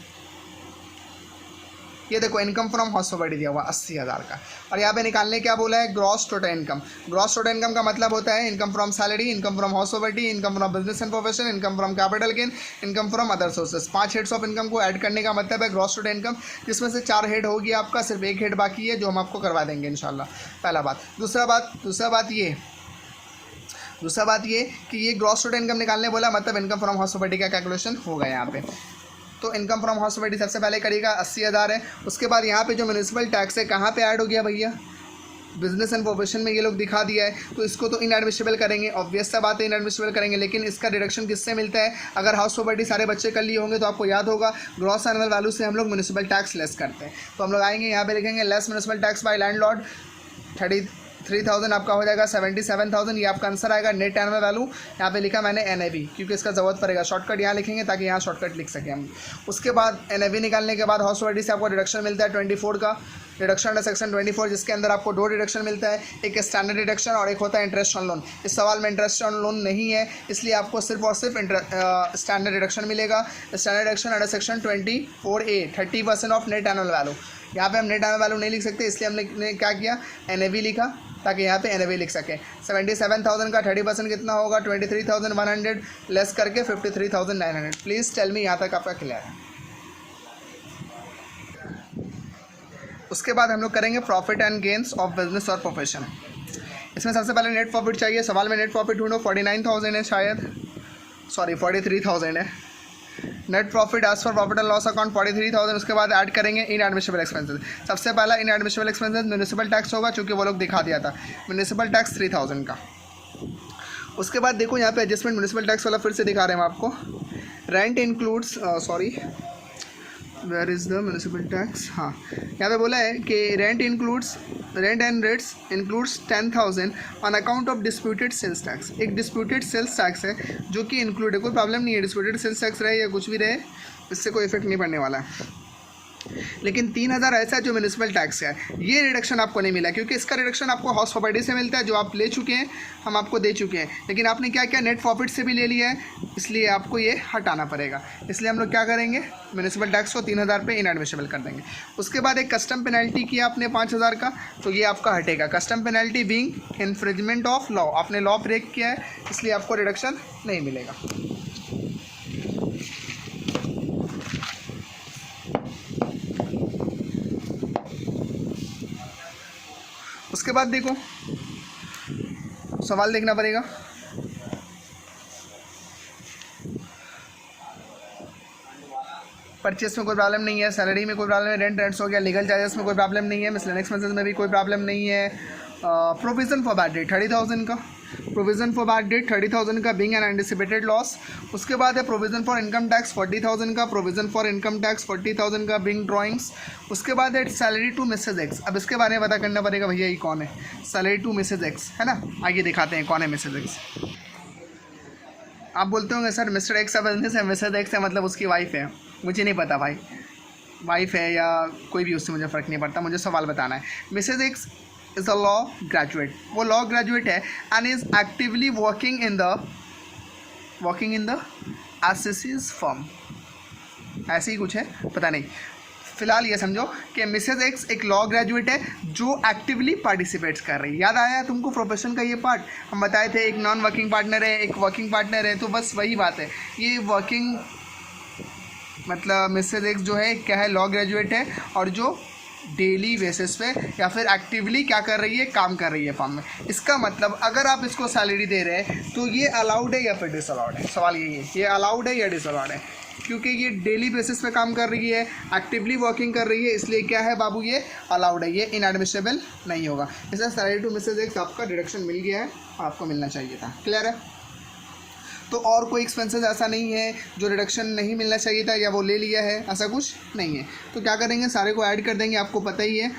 ये देखो इनकम फ्रॉम हाउस प्रॉपर्टी दिया हुआ 80,000 का, और यहाँ पे निकालने क्या बोला है? Gross total income. Gross total income का मतलब होता है income from salary, income from house property, income from business and profession, income from capital gain, income from other sources. 5 heads of income को ऐड करने का मतलब है ग्रॉस टोटल इनकम, जिसमें से 4 हेड हो गया आपका, सिर्फ 1 हेड बाकी है जो हम आपको करवा देंगे इंशाल्लाह। पहला बात। दूसरा बात ये कि ये ग्रॉस टोटल इनकम निकालने बोला, मतलब इनकम फ्रॉम हाउस प्रॉपर्टी का कैलकुलेशन होगा यहाँ पे। तो इनकम फ्रॉम हाउस प्रॉपर्टी सबसे पहले करेगा 80,000 है। उसके बाद यहाँ पे जो म्यूनिसिपल टैक्स है कहाँ पे ऐड हो गया भैया? बिजनेस एंड प्रोफेशन में ये लोग दिखा दिया है, तो इसको तो इनएडमिसिबल करेंगे, ऑब्वियस सा बात है इनएडमिसिबल करेंगे। लेकिन इसका डिडक्शन किससे मिलता है? अगर हाउस प्रॉपर्टी सारे बच्चे कर लिए होंगे तो आपको याद होगा ग्रॉस एनुअल वैल्यू से हम लोग म्यूनिसिपल टैक्स लेस करते हैं। तो हम लोग आएंगे यहाँ पे लिखेंगे less municipal tax bye landlord 33,000 आपका हो जाएगा 77,000, ये आपका आंसर आएगा। नेट एनुअल वैल्यू यहाँ पे लिखा मैंने NAV, क्योंकि इसका ज़रूरत पड़ेगा, शॉर्टकट यहाँ लिखेंगे ताकि यहाँ शॉर्टकट लिख सकें हम। उसके बाद NAV निकालने के बाद हाउस प्रॉपर्टी से आपको डिडक्शन मिलता है 24 का, डिडक्शन अंडर सेक्शन 24, जिसके अंदर आपको 2 डिडक्शन मिलता है, एक स्टैंडर्ड डिडक्शन और एक होता है इंटरेस्ट ऑन लोन। इस सवाल में इंटरेस्ट ऑन लोन नहीं है, इसलिए आपको सिर्फ और सिर्फ स्टैंडर्ड डिडक्शन मिलेगा। Standard deduction under section 24A 30% of net annual value. यहाँ पे हम नेट एनुअल वैल्यू नहीं लिख सकते, इसलिए हमने क्या किया? NAV लिखा ताकि यहाँ पे NAV लिख सकें। 77,000 का 30% कितना होगा? 23,100 लेस करके 53,900। प्लीज़ टेल मी, यहाँ तक आपका क्लियर है? उसके बाद हम लोग करेंगे profit and gains of business और प्रोफेशन। इसमें सबसे पहले नेट प्रॉफिट चाहिए, सवाल में नेट प्रॉफिट ढूंढो, 49,000 है शायद, सॉरी 43,000 है net profit as for profit and loss account 43,000। उसके बाद ऐड करेंगे इन एडमिशबल एक्सपेंसेस। सबसे पहला इन एडमिशबल एक्सपेंसेस म्यूनिसिपल टैक्स होगा, चूँकि वो लोग दिखा दिया था म्यूनिसिपल टैक्स 3,000 का। उसके बाद देखो यहाँ पे एडजस्टमेंट म्यूनिसिपल टैक्स वाला फिर से दिखा रहे हैं हम आपको। Rent includes sorry where is the municipal tax, हाँ यहाँ पे बोला है कि rent and rates includes 10,000 on account of disputed sales tax. एक डिस्प्यूटेड सेल्स टैक्स है जो कि इंक्लूड है, कोई प्रॉब्लम नहीं है, डिस्प्यूटेड सेल्स टैक्स रहे या कुछ भी रहे इससे कोई इफेक्ट नहीं पड़ने वाला है। लेकिन 3,000 ऐसा है जो म्यूनिसिपल टैक्स है, ये रिडक्शन आपको नहीं मिला क्योंकि इसका रिडक्शन आपको हाउस प्रॉपर्टी से मिलता है जो आप ले चुके हैं, हम आपको दे चुके हैं। लेकिन आपने क्या किया, नेट प्रॉफिट से भी ले लिया है, इसलिए आपको ये हटाना पड़ेगा। इसलिए हम लोग क्या करेंगे, म्यूनिसिपल टैक्स को 3,000 पे इनएडमिसिबल कर देंगे। उसके बाद एक कस्टम पेनल्टी किया आपने 5,000 का, तो ये आपका हटेगा। Custom penalty being infringement of law, आपने लॉ ब्रेक किया है इसलिए आपको रिडक्शन नहीं मिलेगा। उसके बाद देखो सवाल देखना पड़ेगा। परचेस में कोई प्रॉब्लम नहीं है, सैलरी में कोई प्रॉब्लम है, रेंट्स हो गया, लीगल चार्जेस में कोई प्रॉब्लम नहीं है, मिसलेनियस एक्सपेंसेस में भी कोई प्रॉब्लम नहीं है। प्रोविज़न फॉर बैड डेट 30,000 का, प्रोविज़न फॉर बैड डेट 30,000 का बीइंग एन एंटिसिपेटेड लॉस। उसके बाद है प्रोविज़न फॉर इनकम टैक्स 40,000 का, प्रोविज़न फॉर इनकम टैक्स 40,000 का बीइंग ड्राइंग्स। उसके बाद है सैलरी टू मिसेज एक्स। अब इसके बारे में पता करना पड़ेगा भैया ये कौन है, सैलरी टू मिसेज एक्स है ना, आइए दिखाते हैं कौन है मिसेज एक्स। आप बोलते होंगे सर मिस्टर एक्स का बिजनेस है, मिसेज एक्स है मतलब उसकी वाइफ है। मुझे नहीं पता भाई, वाइफ है या कोई भी, उससे मुझे फ़र्क नहीं पड़ता, मुझे सवाल बताना है। Mrs X is a law graduate, वो लॉ ग्रेजुएट है and is actively working in the एसएससीज फर्म, ऐसे ही कुछ है, पता नहीं। फिलहाल ये समझो कि मिसेज एक्स एक लॉ ग्रेजुएट है जो एक्टिवली पार्टिसिपेट्स कर रही है। याद आया तुमको प्रोफेशन का ये पार्ट, हम बताए थे एक नॉन वर्किंग पार्टनर है, एक वर्किंग पार्टनर है, तो बस वही बात है। ये वर्किंग मतलब मिसेज एक्स जो है क्या है, लॉ ग्रेजुएट है और जो डेली बेसिस पे या फिर एक्टिवली क्या कर रही है, काम कर रही है फर्म में। इसका मतलब अगर आप इसको सैलरी दे रहे हैं तो ये अलाउड है या फिर डिसअलाउड है, सवाल यही है, ये अलाउड है या डिसअलाउड है। क्योंकि ये डेली बेसिस पे काम कर रही है, एक्टिवली वर्किंग कर रही है, इसलिए क्या है बाबू, ये अलाउड है, ये इनएडमिसिबल नहीं होगा। इसलिए सैलरी टू मिसेज एक्स आपका डिडक्शन मिल गया है, आपको मिलना चाहिए था। क्लियर है? तो और कोई एक्सपेंसेस ऐसा नहीं है जो रिडक्शन नहीं मिलना चाहिए था या वो ले लिया है, ऐसा कुछ नहीं है। तो क्या करेंगे, सारे को ऐड कर देंगे, आपको पता ही है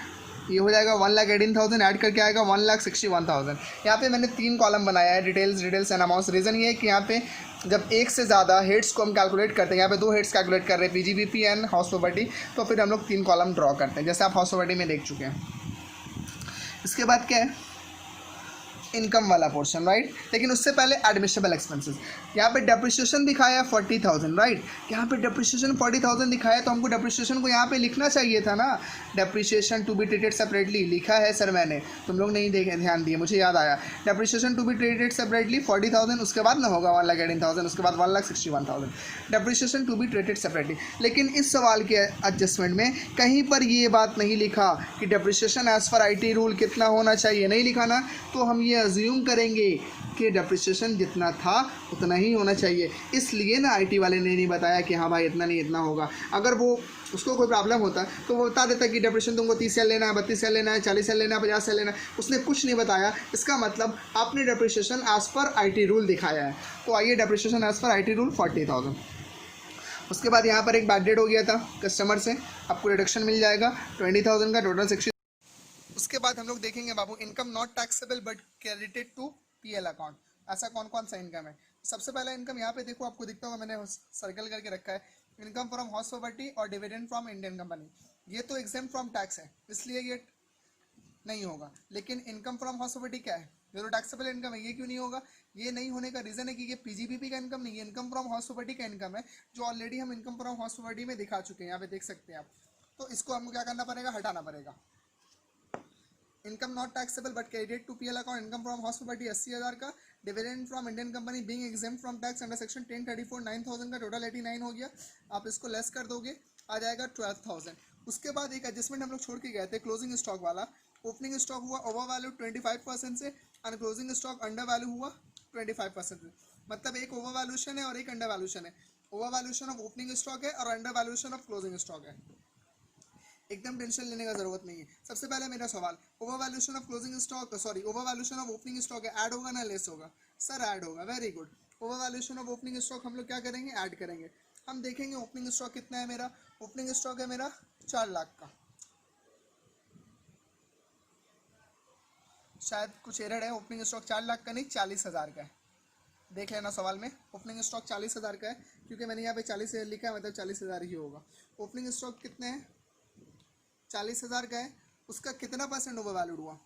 ये हो जाएगा 1,18,000, ऐड करके आएगा 1,61,000। यहाँ पे मैंने 3 कॉलम बनाया है, डिटेल्स एंड अमाउंट्स। रीज़न ये है कि यहाँ पे जब एक से ज़्यादा हेड्स को हम कैलकुलेट करते हैं, यहाँ पे 2 हेड्स कैलकुलेट कर रहे हैं, पीजीबीपी एंड हाउस प्रॉपर्टी, तो फिर हम लोग 3 कॉलम ड्रॉ करते हैं, जैसे आप हाउस प्रॉपर्टी में देख चुके हैं। इसके बाद क्या है, इनकम वाला पोर्शन, राइट। लेकिन उससे पहले एडमिसिबल एक्सपेंसेस। यहाँ पे डेप्रिसिएशन दिखाया 40,000, राइट। यहाँ पे डेप्रिसिएशन 40,000 दिखाया, तो हमको डेप्रिसिएशन को यहाँ पे लिखना चाहिए था ना, depreciation to be treated separately लिखा है सर मैंने, तुम लोग नहीं देखे, ध्यान दिए, मुझे याद आया। Depreciation to be treated separately 40,000, उसके बाद ना होगा 1,18,000, उसके बाद 1,61,000 depreciation to be treated separately. लेकिन इस सवाल के एडजस्टमेंट में कहीं पर ये बात नहीं लिखा कि depreciation as per IT rule कितना होना चाहिए, नहीं लिखा ना, तो हम ये अज्यूम करेंगे कि डेप्रिसिएशन जितना था उतना ही होना चाहिए। इसलिए ना IT वाले ने नहीं बताया कि हाँ भाई इतना नहीं इतना होगा। अगर वो उसको कोई प्रॉब्लम होता तो वो बता देता कि डेप्रिसिएशन तुमको 30 साल लेना है, 32 साल लेना है, 40 साल लेना है, 50 साल लेना है। उसने कुछ नहीं बताया, इसका मतलब आपने depreciation as per IT rule दिखाया है। तो आइए, depreciation as per IT rule 40,000। उसके बाद यहाँ पर एक बैड डेट हो गया था कस्टमर से, आपको रिडक्शन मिल जाएगा 20,000 का, टोटल 60। उसके बाद हम लोग देखेंगे बाबू income not taxable but credited to PL account. ऐसा कौन कौन सा इनकम है? सबसे पहला इनकम यहाँ पे देखो, आपको दिखता होगा, मैंने सर्कल करके रखा है, इनकम फ्रॉम हाउस प्रॉपर्टी और डिविडेंड फ्रॉम इंडियन कंपनी। ये तो एग्जेम्प्ट फ्रॉम टैक्स है, इसलिए ये नहीं होगा। लेकिन इनकम फ्रॉम हाउस प्रॉपर्टी क्या है, ये तो टैक्सेबल इनकम है, ये क्यों नहीं होगा? ये नहीं होने का रीज़न है कि ये PGBP का इनकम नहीं है, इनकम फ्रॉम हाउस प्रॉपर्टी का इनकम है, जो ऑलरेडी हम इनकम फ्रॉम हाउस प्रॉपर्टी में दिखा चुके हैं, यहाँ पे देख सकते हैं आप। तो इसको हमको क्या करना पड़ेगा, हटाना पड़ेगा। Income not taxable but credited to PL account, income from house property 80,000 का, dividend from Indian company being exempt from tax under section 1034 9,000 का, टोटल 89 हो गया। आप इसको लेस कर दोगे, आ जाएगा 12,000। उसके बाद एक एडजस्टमेंट हम लोग छोड़ के गए थे, क्लोजिंग स्टॉक वाला। ओपनिंग स्टॉक हुआ ओवर वैल्यू 25% से and closing stock under value हुआ 25%। मतलब एक ओवर वैल्यूशन है और एक अंडर वैल्यूशन है। Over valuation of opening stock है और under valuation of closing stock है। एकदम टेंशन लेने का जरूरत नहीं है। सबसे पहले मेरा सवाल, over valuation of closing stock, sorry over valuation of opening stock है, ऐड होगा ना लेस होगा? सर ऐड होगा। Very good. Over valuation of opening stock हम लोग क्या करेंगे, ऐड करेंगे। हम देखेंगे ओपनिंग स्टॉक कितना है मेरा। ओपनिंग स्टॉक है मेरा 4 लाख का, शायद कुछ एरर है। ओपनिंग स्टॉक 4 लाख का नहीं 40,000 का है। देख लेना सवाल में, ओपनिंग स्टॉक 40,000 का है, क्योंकि मैंने यहाँ पे 40,000 लिखा है, मतलब 40,000 ही होगा। ओपनिंग स्टॉक कितने हैं, 40,000 का है। उसका कितना परसेंट ओवर वैल्यूड हुआ?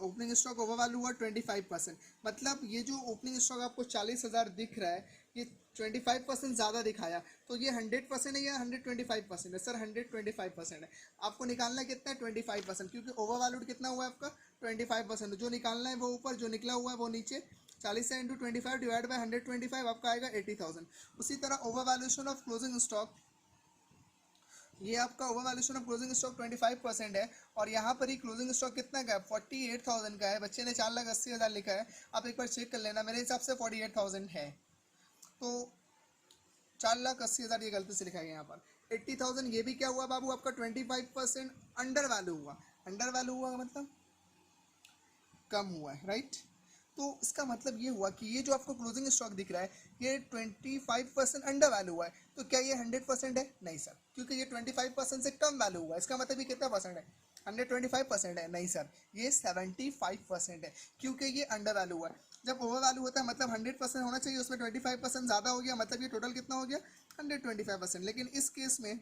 ओपनिंग स्टॉक ओवर वैल्यू हुआ 25%। मतलब ये जो ओपनिंग स्टॉक आपको 40,000 दिख रहा है, ये 25% ज़्यादा दिखाया, तो ये 100% है या 125% है? सर 125% है। आपको निकालना है कितना है, 25%, क्योंकि ओवर वैल्यूड कितना हुआ है आपका 25%। जो निकालना है वो ऊपर, जो निकला हुआ है वो नीचे। 40 से इंटू 25 डिवाइड बाई 125 आपका आएगा 80,000। उसी तरह over valuation of closing stock, ये आपका over valuation of closing stock 25% है, और यहाँ पर ही क्लोजिंग स्टॉक कितना का है, 48,000 का है। बच्चे ने 4,80,000 लिखा है, आप एक बार चेक कर लेना, मेरे हिसाब से 48,000 है। तो 4,80,000 ये गलती से लिखा गया यहाँ पर। 80,000 ये भी क्या हुआ बाबू, आपका 25% अंडर वैल्यू हुआ। अंडर वैल्यू हुआ मतलब कम हुआ है, राइट। तो इसका मतलब ये हुआ कि ये जो आपको क्लोजिंग स्टॉक दिख रहा है, ये 25% अंडर वैल्यू हुआ है। तो क्या ये 100% है? नहीं सर, क्योंकि ये 25% से कम वैल्यू हुआ है। इसका मतलब ये कितना परसेंट है, 125% है? नहीं सर, ये 75% है, क्योंकि ये अंडर वैल्यू हुआ है। जब ओवर वैल्यू होता है मतलब 100% होना चाहिए, उसमें 25% ज़्यादा हो गया, मतलब ये टोटल कितना हो गया, 125%। लेकिन इस केस में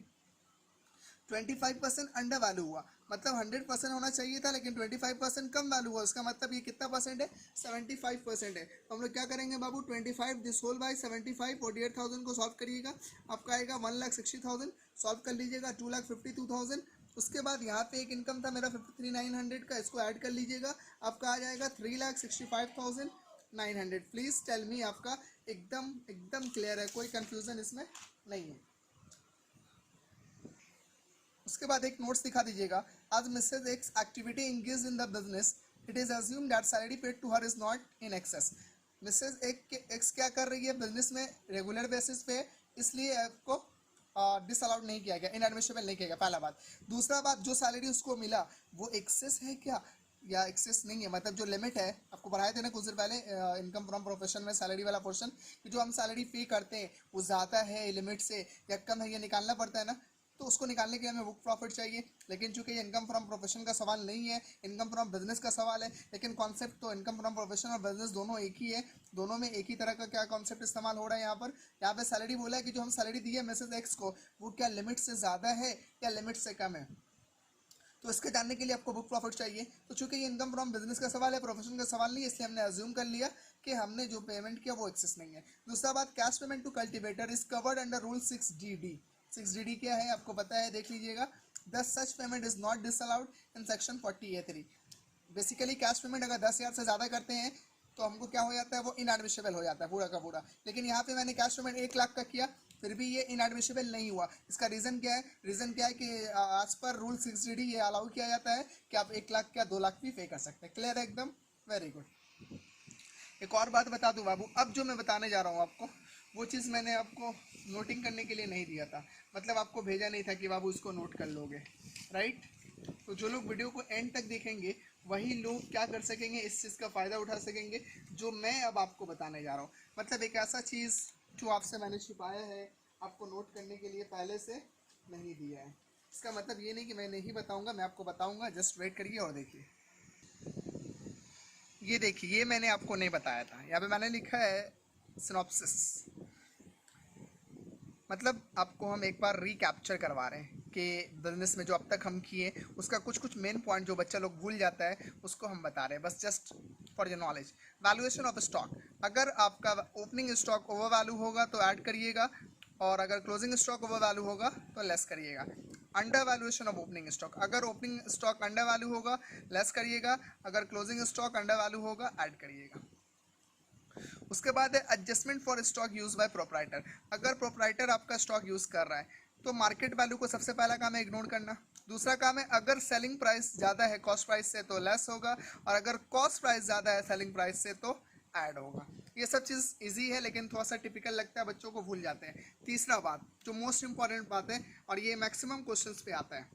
25% अंडर वैल्यू हुआ, मतलब 100% होना चाहिए था, लेकिन 25% कम वैल्यू हुआ। उसका मतलब ये कितना परसेंट है, 75% है। तो हम लोग क्या करेंगे बाबू, 25 दिस होल बाई 75, 48,000 को सॉल्व करिएगा, आपका आएगा 1,60,000। सॉल्व कर लीजिएगा 2,52,000। उसके बाद यहाँ पे एक इनकम था मेरा 53,900 का, इसको ऐड कर लीजिएगा, आपका आ जाएगा 3,65,900। प्लीज़ टेल मी, आपका एकदम एकदम क्लियर है, कोई कंफ्यूजन इसमें नहीं है। उसके बाद एक नोट्स दिखा दीजिएगा, आज Mrs X activity engage in the business, it is assume that salary paid to her is not in excess. Mrs X क्या कर रही है बिजनेस में रेगुलर बेसिस पे, इसलिए आपको डिसअलाउड नहीं किया गया, इनएडमिसिबल नहीं किया गया, पहला बात। दूसरा बात, जो सैलरी उसको मिला वो एक्सेस है क्या या एक्सेस नहीं है, मतलब जो लिमिट है, आपको पढ़ाए थे ना कुछ देर पहले इनकम फ्रॉम प्रोफेशन में सैलरी वाला पोर्शन, कि जो हम सैलरी पे करते हैं वो ज़्यादा है लिमिट से या कम है, ये निकालना पड़ता है ना। तो उसको निकालने के लिए हमें बुक प्रॉफिट चाहिए। लेकिन चूंकि ये इनकम फ्रॉम प्रोफेशन का सवाल नहीं है, इनकम फ्रॉम बिजनेस का सवाल है, लेकिन कॉन्सेप्ट तो इनकम फ्रॉम प्रोफेशन और बिजनेस दोनों एक ही है। दोनों में एक ही तरह का क्या कॉन्सेप्ट इस्तेमाल हो रहा है। यहाँ पे सैलरी बोला है कि जो हम सैलरी दी है मिसेज एक्स को, वो क्या लिमिट से ज़्यादा है या लिमिट से कम है। तो इसके जानने के लिए आपको बुक प्रॉफिट चाहिए। तो चूंकि ये इनकम फ्रॉम बिजनेस का सवाल है, प्रोफेशन का सवाल नहीं है, इसलिए हमने अज्यूम कर लिया कि हमने जो पेमेंट किया वो एक्सेस नहीं है। दूसरा बात, cash payment to cultivator is covered under rule 6DD। 6DD क्या है आपको पता है, देख लीजिएगा। The such payment is not disallowed in section 40A3। Basically cash payment अगर 10,000 से ज़्यादा करते हैं तो हमको क्या हो जाता है, वो इनएडमिसिबल हो जाता है पूरा का पूरा। लेकिन यहाँ पे मैंने कैश पेमेंट 1 लाख का किया, फिर भी ये इनएडमिसिबल नहीं हुआ। इसका रीज़न क्या है, रीज़न क्या है कि आज पर रूल 6DD ये अलाउ किया जाता है कि आप 1 लाख क्या 2 लाख भी पे कर सकते हैं। क्लियर है एकदम, वेरी गुड। एक और बात बता दूं बाबू, अब जो मैं बताने जा रहा हूँ आपको, वो चीज़ मैंने आपको नोटिंग करने के लिए नहीं दिया था, मतलब आपको भेजा नहीं था कि बाबू इसको नोट कर लोगे, राइट। तो जो लोग वीडियो को एंड तक देखेंगे वही लोग क्या कर सकेंगे, इस चीज़ का फ़ायदा उठा सकेंगे जो मैं अब आपको बताने जा रहा हूँ। मतलब एक ऐसा चीज़ जो आपसे मैंने छिपाया है, आपको नोट करने के लिए पहले से नहीं दिया है। इसका मतलब ये नहीं कि मैं नहीं बताऊँगा, मैं आपको बताऊँगा, जस्ट वेट करिए और देखिए। ये देखिए, ये मैंने आपको नहीं बताया था, यहाँ पे मैंने लिखा है सिनॉप्सिस। मतलब आपको हम एक बार रिकैप्चर करवा रहे हैं कि बिजनेस में जो अब तक हम किए उसका कुछ कुछ मेन पॉइंट जो बच्चा लोग भूल जाता है उसको हम बता रहे हैं, बस just for your knowledge. Valuation of stock, अगर आपका ओपनिंग स्टॉक ओवर वैल्यू होगा तो ऐड करिएगा, और अगर क्लोजिंग स्टॉक ओवर वैल्यू होगा तो लेस करिएगा। Under valuation of opening stock, अगर ओपनिंग स्टॉक अंडर वैल्यू होगा लेस करिएगा, अगर क्लोजिंग स्टॉक अंडर वैल्यू होगा ऐड करिएगा। उसके बाद है adjustment for stock use by proprietor, अगर प्रोप्राइटर आपका स्टॉक यूज़ कर रहा है तो मार्केट वैल्यू को सबसे पहला काम है इग्नोर करना। दूसरा काम है अगर सेलिंग प्राइस ज़्यादा है कॉस्ट प्राइस से तो लेस होगा, और अगर कॉस्ट प्राइस ज़्यादा है सेलिंग प्राइस से तो ऐड होगा। ये सब चीज़ इजी है लेकिन थोड़ा सा टिपिकल लगता है, बच्चों को भूल जाते हैं। तीसरा बात जो मोस्ट इंपॉर्टेंट बात है और ये मैक्सिमम क्वेश्चंस पे आता है,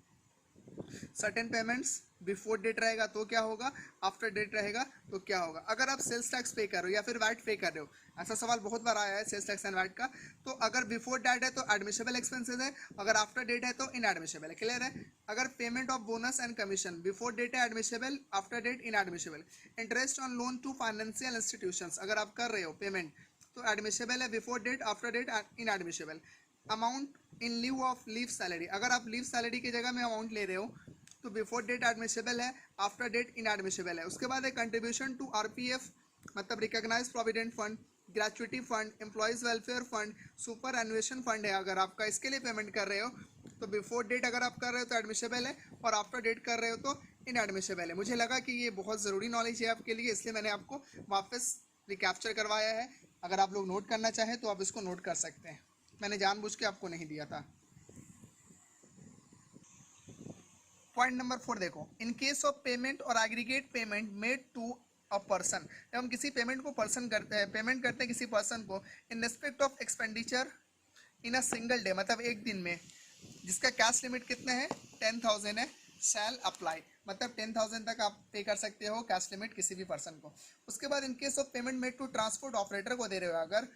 सर्टेन पेमेंट्स बिफोर डेट रहेगा तो क्या होगा, आफ्टर डेट रहेगा तो क्या होगा। अगर आप सेल्स टैक्स पे कर रहे हो या फिर वैट पे कर रहे हो, ऐसा सवाल बहुत बार आया है सेल्स टैक्स एंड वैट का, तो अगर बिफोर डेट है तो एडमिशेबल एक्सपेंसेस है, अगर आफ्टर डेट है तो इनएडमिशेबल है। क्लियर है। अगर payment of bonus and commission before date है admissible, after date inadmissible. Interest on loan to financial institutions अगर आप कर रहे हो पेमेंट तो एडमिशेबल है before date, after date inadmissible. Amount in lieu of leave salary अगर आप लीव सैलरी की जगह में अमाउंट ले रहे हो तो बिफोर डेट एडमिशेबल है, आफ्टर डेट इनएडमिशेबल है। उसके बाद है कंट्रीब्यूशन टू आरपीएफ मतलब recognised provident fund, gratuity fund, employees welfare fund, superannuation fund है अगर आपका इसके लिए पेमेंट कर रहे हो तो बिफोर डेट अगर आप कर रहे हो तो एडमिशेबल है, और आफ्टर डेट कर रहे हो तो इनएडमिशेबल है। मुझे लगा कि ये बहुत ज़रूरी नॉलेज है आपके लिए, इसलिए मैंने आपको वापस रिकैप्चर करवाया है। अगर आप लोग नोट करना चाहें तो आप इसको नोट कर सकते हैं, मैंने जानबूझ के आपको नहीं दिया था। पॉइंट नंबर 4 देखो, इन केस ऑफ पेमेंट और aggregate payment made to a person, जब हम किसी पेमेंट को पर्सन करते हैं, पेमेंट करते हैं किसी पर्सन को इन respect of expenditure in a single day मतलब एक दिन में, जिसका कैश लिमिट कितने हैं 10,000 है, शैल अप्लाई मतलब 10,000 तक आप पे कर सकते हो कैश लिमिट किसी भी पर्सन को। उसके बाद in case of payment made to transport operator को दे रहे हो अगर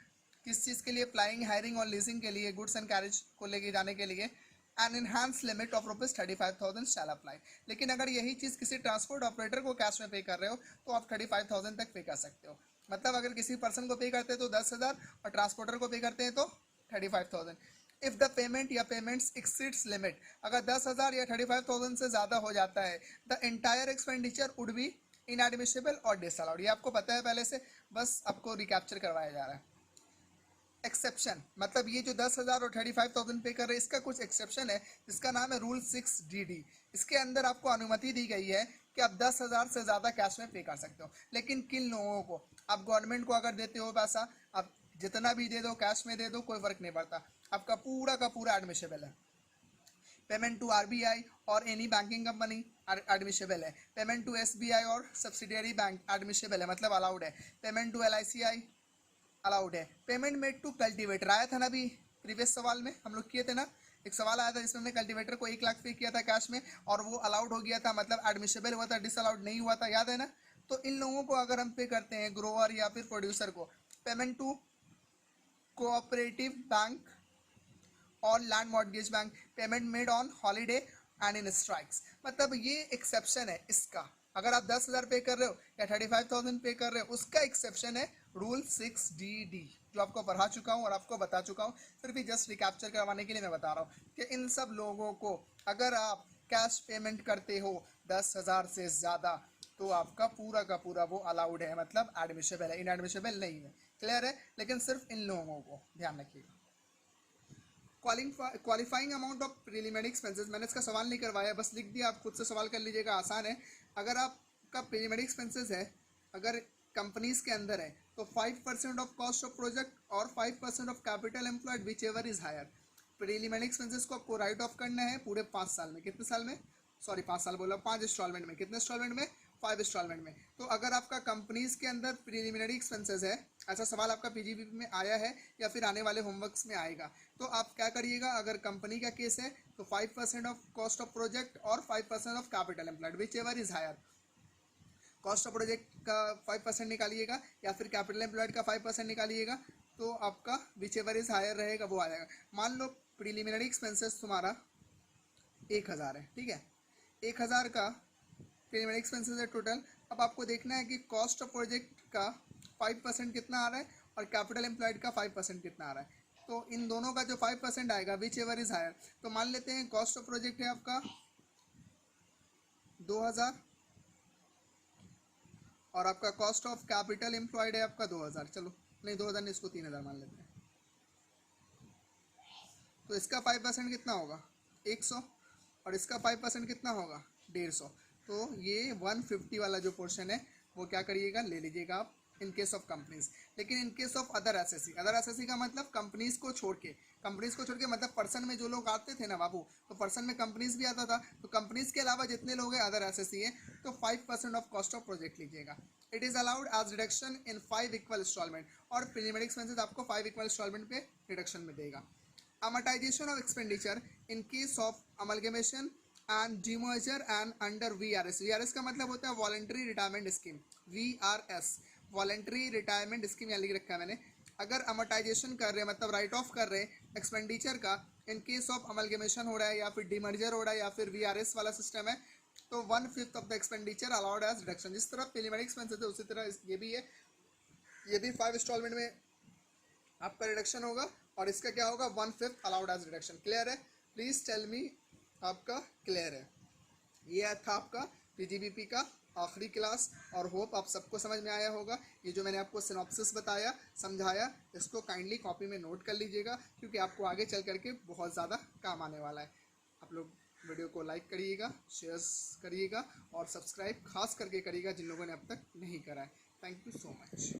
किस चीज़ के लिए, फ्लाइंग, हायरिंग और लीजिंग के लिए, गुड्स एंड कैरेज को लेके जाने के लिए, an enhance limit of ₹35,000 shall apply. लेकिन अगर यही चीज़ किसी ट्रांसपोर्ट ऑपरेटर को कैश में पे कर रहे हो तो आप 35,000 तक पे कर सकते हो। मतलब अगर किसी पर्सन को पे करते हैं तो 10,000 और ट्रांसपोर्टर को पे करते हैं तो 35,000। इफ़ द पेमेंट या पेमेंट्स एक्सीड्स लिमिट, अगर 10,000 या 35,000 से ज़्यादा हो जाता है, the entire expenditure would be inadmissible और डिसअलाउड। ये आपको पता है पहले से, बस आपको रिकैप्चर करवाया जा रहा है। एक्सेप्शन मतलब ये जो 10,000 और 35,000 पे कर रहे हैं इसका कुछ एक्सेप्शन है जिसका नाम है रूल 6DD। इसके अंदर आपको अनुमति दी गई है कि आप 10,000 से ज़्यादा कैश में पे कर सकते हो, लेकिन किन लोगों को, आप गवर्नमेंट को अगर देते हो पैसा, आप जितना भी दे दो कैश में दे दो कोई फ़र्क नहीं पड़ता, आपका पूरा का पूरा एडमिशेबल है। पेमेंट टू आरबीआई और एनी बैंकिंग कंपनी एडमिशेबल है। पेमेंट टू एसबीआई और सब्सिडियरी बैंक एडमिशेबल है मतलब अलाउड है। पेमेंट टू एलआईसीआई अलाउड है। पेमेंट मेड टू कल्टीवेटर आया था ना अभी प्रीवियस सवाल में हम लोग किए थे ना, एक सवाल आया था जिसमें हमने कल्टीवेटर को 1 लाख पे किया था कैश में और वो अलाउड हो गया था मतलब एडमिशेबल हुआ था, डिसअलाउड नहीं हुआ था, याद है ना। तो इन लोगों को अगर हम पे करते हैं ग्रोअर या फिर प्रोड्यूसर को, पेमेंट टू कोऑपरेटिव बैंक और land mortgage bank, payment made on holiday and in strikes, मतलब ये एक्सेप्शन है इसका। अगर आप 10,000 पे कर रहे हो या 35,000 पे कर रहे हो उसका एक्सेप्शन है रूल 6DD, जो आपको पढ़ा चुका हूँ और आपको बता चुका हूँ, फिर भी जस्ट रिकैप्चर करवाने के लिए मैं बता रहा हूँ कि इन सब लोगों को अगर आप कैश पेमेंट करते हो 10,000 से ज़्यादा तो आपका पूरा का पूरा वो अलाउड है, मतलब एडमिशेबल है, इनएडमिशेबल नहीं है। क्लियर है, लेकिन सिर्फ इन लोगों को ध्यान रखिएगा। Qualifying amount of preliminary expenses, मैंने इसका सवाल नहीं करवाया, बस लिख दिया, आप खुद से सवाल कर लीजिएगा, आसान है। अगर आपका प्रीलिमिनरी एक्सपेंसेस है, अगर कंपनीज के अंदर है तो 5% ऑफ कॉस्ट ऑफ प्रोजेक्ट और 5% of capital employed which ever is higher. Preliminary expenses को आपको राइट ऑफ करना है पूरे 5 साल में। कितने साल में, सॉरी 5 साल बोला, 5 इंस्टॉलमेंट में। कितने इंस्टॉलमेंट में, 5 इंस्टॉलमेंट में। तो अगर आपका कंपनीज के अंदर प्रीलिमिनरी एक्सपेंसेस है, ऐसा सवाल आपका पीजीबीपी में आया है या फिर आने वाले होमवर्क्स में आएगा, तो आप क्या करिएगा, अगर कंपनी का केस है तो 5% ऑफ कॉस्ट ऑफ प्रोजेक्ट और 5% of capital employed which ever is higher. Cost of project का 5% निकालिएगा या फिर कैपिटल एम्प्लॉयड का 5% निकालिएगा, तो आपका विच एवर इज हायर रहेगा वो आ जाएगा। मान लो प्रीलिमिनरी एक्सपेंसेस तुम्हारा 1,000 है, ठीक है, 1,000 का प्रीलिमिनरी एक्सपेंसेस है टोटल। अब आपको देखना है कि कॉस्ट ऑफ प्रोजेक्ट का 5% कितना आ रहा है और कैपिटल एम्प्लॉयड का 5% कितना आ रहा है। तो इन दोनों का जो 5% आएगा विच एवर इज हायर, तो मान लेते हैं कॉस्ट ऑफ प्रोजेक्ट है आपका 2,000 और आपका कॉस्ट ऑफ कैपिटल एम्प्लॉयड है आपका 2,000, चलो नहीं 2,000 नहीं, इसको 3,000 मान लेते हैं। तो इसका 5% कितना होगा 100 और इसका 5% कितना होगा 150। तो ये 150 वाला जो पोर्शन है वो क्या करिएगा, ले लीजिएगा आप इन केस ऑफ कंपनीज। लेकिन in case of other SSC का मतलब कंपनीज को छोड़ के मतलब पर्सन में जो लोग आते थे ना बाबू, तो पर्सन में कंपनीज भी आता था, तो कंपनीज के अलावा जितने लोग हैं अदर एसएससी है तो 5% ऑफ कॉस्ट ऑफ प्रोजेक्ट लीजिएगा। It is allowed as reduction in 5 equal instalment, और प्रीलिमिनरी एक्सपेंसेस आपको 5 इक्वल इंस्टॉलमेंट पे रिडक्शन में देगा। Amortisation of expenditure in case of amalgamation and demerger and under VRS का मतलब होता है voluntary retirement scheme, VRS voluntary retirement scheme यहाँ लिख रखा है मैंने। अगर अमोर्टाइजेशन कर रहे हैं मतलब राइट ऑफ कर रहे हैं एक्सपेंडिचर का, इन केस ऑफ अमलगमेशन हो रहा है या फिर डीमर्जर हो रहा है या फिर वीआरएस वाला सिस्टम है, तो 1/5 of the expenditure allowed as reduction. जिस तरह प्रीलिमिनरी एक्सपेंसेस है उसी तरह ये भी है, ये भी 5 इंस्टॉलमेंट में आपका रिडक्शन होगा और इसका क्या होगा 1/5 अलाउड एज रिडक्शन। क्लियर है? प्लीज टेल मी आपका क्लियर है? ये था आपका पीजीबीपी का आखिरी क्लास और होप आप सबको समझ में आया होगा। ये जो मैंने आपको सिनॉप्सिस बताया समझाया, इसको काइंडली कॉपी में नोट कर लीजिएगा क्योंकि आपको आगे चल करके बहुत ज़्यादा काम आने वाला है। आप लोग वीडियो को लाइक करिएगा, शेयर करिएगा और सब्सक्राइब खास करके करिएगा जिन लोगों ने अब तक नहीं करा है। Thank you so much.